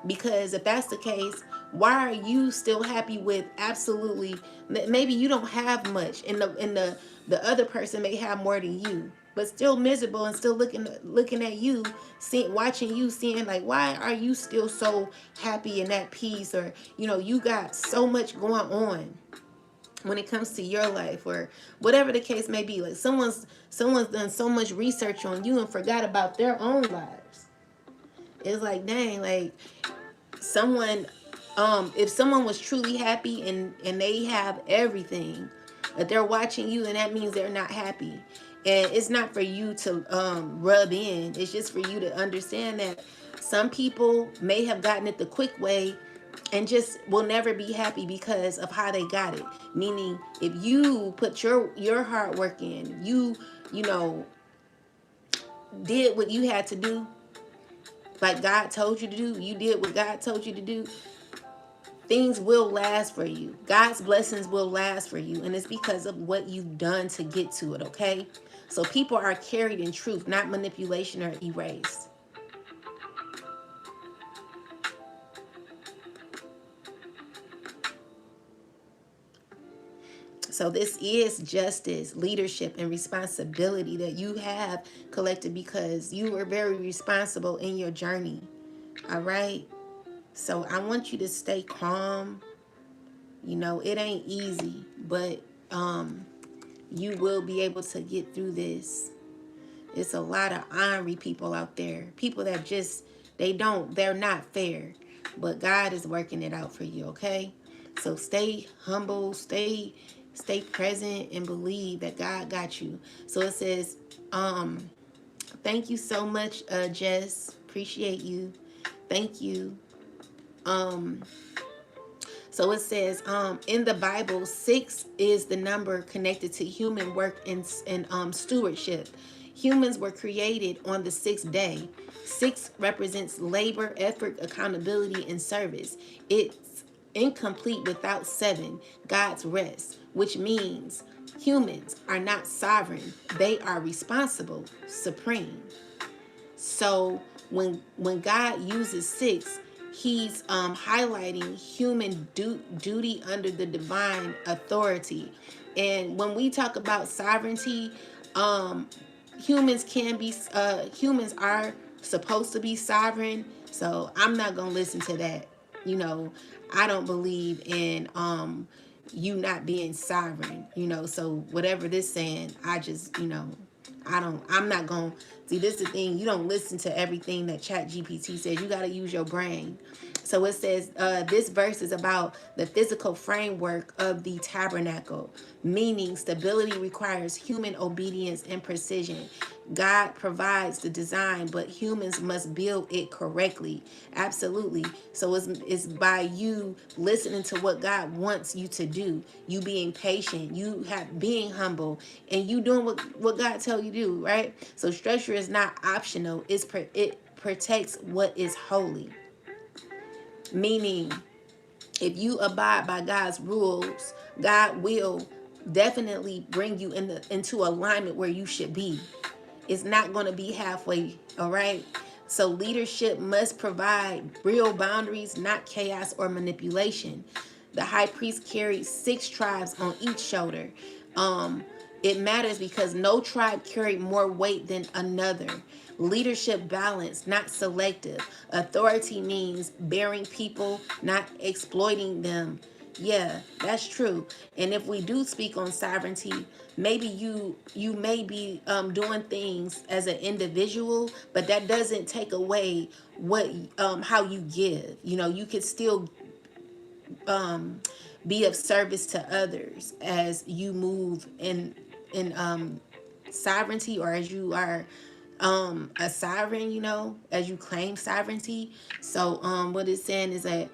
because if that's the case, why are you still happy with absolutely, maybe you don't have much and the other person may have more than you, but still miserable and still looking at you, watching you, seeing like, why are you still so happy and at peace? Or you got so much going on when it comes to your life, or whatever the case may be. Like someone's done so much research on you and forgot about their own lives. It's like, dang, like someone, if someone was truly happy and they have everything, but they're watching you, and that means they're not happy. And it's not for you to rub in. It's just for you to understand that some people may have gotten it the quick way and just will never be happy because of how they got it. Meaning, if you put your hard work in, you know did what you had to do, like God told you to do, you did what God told you to do, things will last for you. God's blessings will last for you, and it's because of what you've done to get to it, okay? So people are carried in truth, not manipulation or erased. So this is justice, leadership, and responsibility that you have collected because you were very responsible in your journey. All right? So I want you to stay calm. It ain't easy, but you will be able to get through this. It's a lot of ornery people out there. People that just, they're not fair. But God is working it out for you, okay? So stay humble, stay present, and believe that God got you. So it says, thank you so much, Jess. Appreciate you. Thank you. So it says, in the Bible, 6 is the number connected to human work and stewardship. Humans were created on the 6th day. 6 represents labor, effort, accountability, and service. It's incomplete without 7, God's rest, which means humans are not sovereign. They are responsible, supreme. So when God uses 6, he's highlighting human duty under the divine authority. And when we talk about sovereignty, humans are supposed to be sovereign. So I'm not gonna listen to that. I don't believe in you not being sovereign. So whatever this saying, I'm not going to see. This is the thing. You don't listen to everything that Chat GPT says. You got to use your brain. So it says this verse is about the physical framework of the tabernacle, meaning stability requires human obedience and precision. God provides the design, but humans must build it correctly. Absolutely. So it's by you listening to what God wants you to do, you being patient, being humble, and you doing what God tell you to do, right? So structure is not optional. It protects what is holy. Meaning, If you abide by God's rules, God will definitely bring you into alignment where you should be. It's not going to be halfway, all right? So leadership must provide real boundaries, not chaos or manipulation. The high priest carried 6 tribes on each shoulder. Um, it matters because no tribe carried more weight than another. Leadership balance, not selective. Authority means bearing people, not exploiting them. Yeah, that's true. And if we do speak on sovereignty, maybe you may be doing things as an individual, but that doesn't take away what how you give. You know, you could still be of service to others as you move in sovereignty, or as you are a sovereign, you know, as you claim sovereignty. So what it's saying is that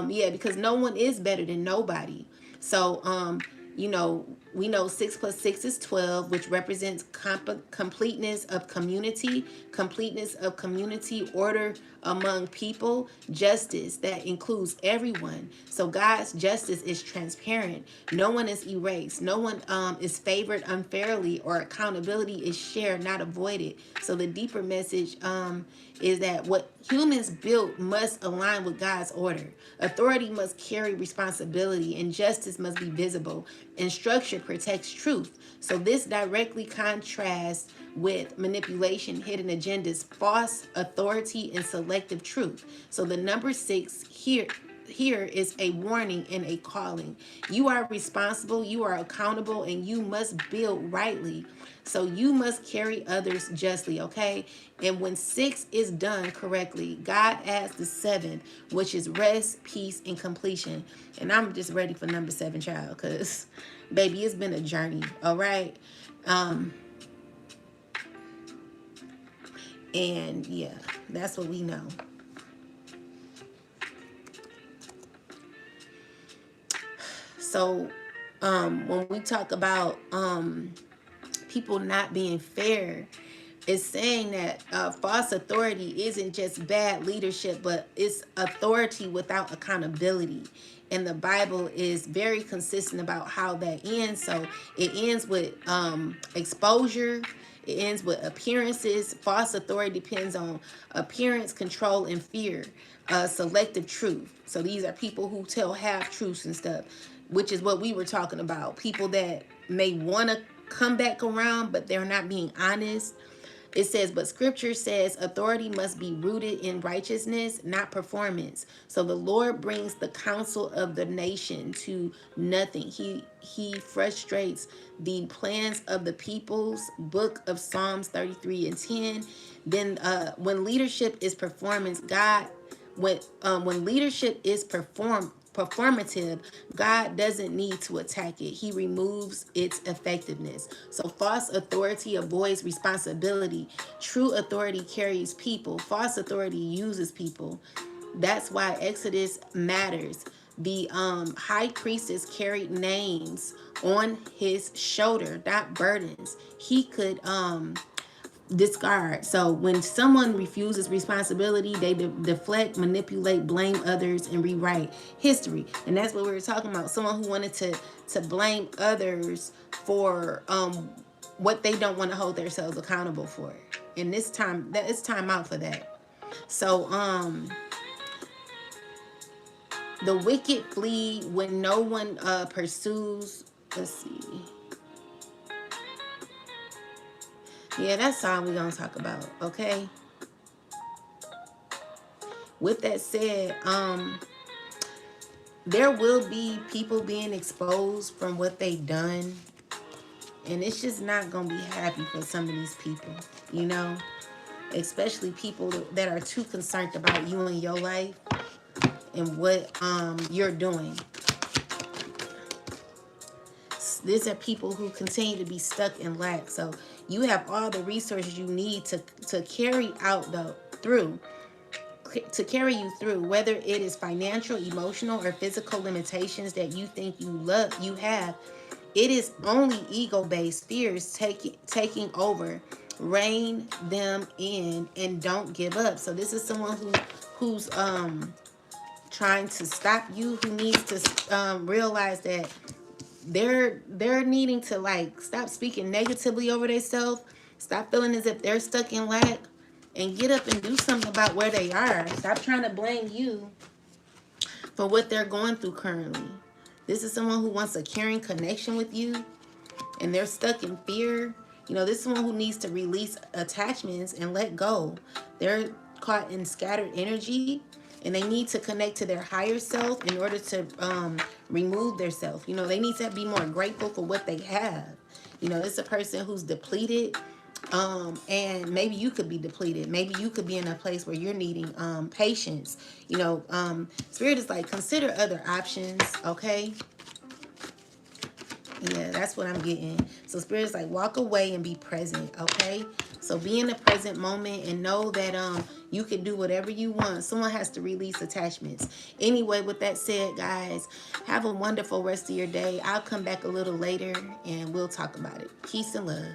yeah, because no one is better than nobody. So you know, we know 6 + 6 is 12, which represents completeness of community, order among people, justice that includes everyone. So God's justice is transparent. No one is erased. No one is favored unfairly, or accountability is shared, not avoided. So the deeper message is that what humans built must align with God's order. Authority must carry responsibility, and justice must be visible, and structure protects truth. So this directly contrasts with manipulation, hidden agendas, false authority, and selective truth. So the number 6 here is a warning and a calling. You are responsible, you are accountable, and you must build rightly. So you must carry others justly, okay? And when 6 is done correctly, God adds the 7th, which is rest, peace, and completion. And I'm just ready for number 7, child, because baby, it's been a journey, all right? And yeah, that's what we know. So when we talk about people not being fair, it's saying that false authority isn't just bad leadership, but it's authority without accountability. And the Bible is very consistent about how that ends. So it ends with exposure. It ends with appearances. False authority depends on appearance, control, and fear. Selective truth. So these are people who tell half truths and stuff, which is what we were talking about. People that may want to come back around, but they're not being honest. It says, but scripture says authority must be rooted in righteousness, not performance. So the Lord brings the counsel of the nation to nothing. He frustrates the plans of the peoples. Book of Psalms 33 and 10. Then when leadership is performance, God when leadership is performative, God doesn't need to attack it. He removes its effectiveness. So false authority avoids responsibility. True authority carries people. False authority uses people. That's why Exodus matters. The high priestess carried names on his shoulder, not burdens. He could discard. So when someone refuses responsibility, they deflect, manipulate, blame others, and rewrite history. And that's what we were talking about. Someone who wanted to blame others for what they don't want to hold themselves accountable for. And this time, that it's time out for that. So the wicked flee when no one pursues. Let's see. Yeah, that's all we're gonna talk about, okay? With that said, there will be people being exposed from what they've done, and it's just not gonna be happy for some of these people, you know, especially people that are too concerned about you and your life and what you're doing. These are people who continue to be stuck in lack. So you have all the resources you need to carry out to carry you through, whether it is financial, emotional, or physical limitations that you think you have. It is only ego-based fears taking over. Rein them in and don't give up. So this is someone who's trying to stop you, who needs to realize that they're needing to like stop speaking negatively over themselves, stop feeling as if they're stuck in lack, and get up and do something about where they are. Stop trying to blame you for what they're going through currently. This is someone who wants a caring connection with you, and they're stuck in fear. You know, this is someone who needs to release attachments and let go. They're caught in scattered energy, and they need to connect to their higher self in order to remove their self. You know, they need to be more grateful for what they have. You know, it's a person who's depleted, and maybe you could be depleted. Maybe you could be in a place where you're needing patience. You know, Spirit is like, consider other options, okay? Yeah, that's what I'm getting. So Spirit's like, walk away and be present, okay? So be in the present moment and know that you can do whatever you want. Someone has to release attachments. Anyway, with that said, guys, have a wonderful rest of your day. I'll come back a little later and we'll talk about it. Peace and love.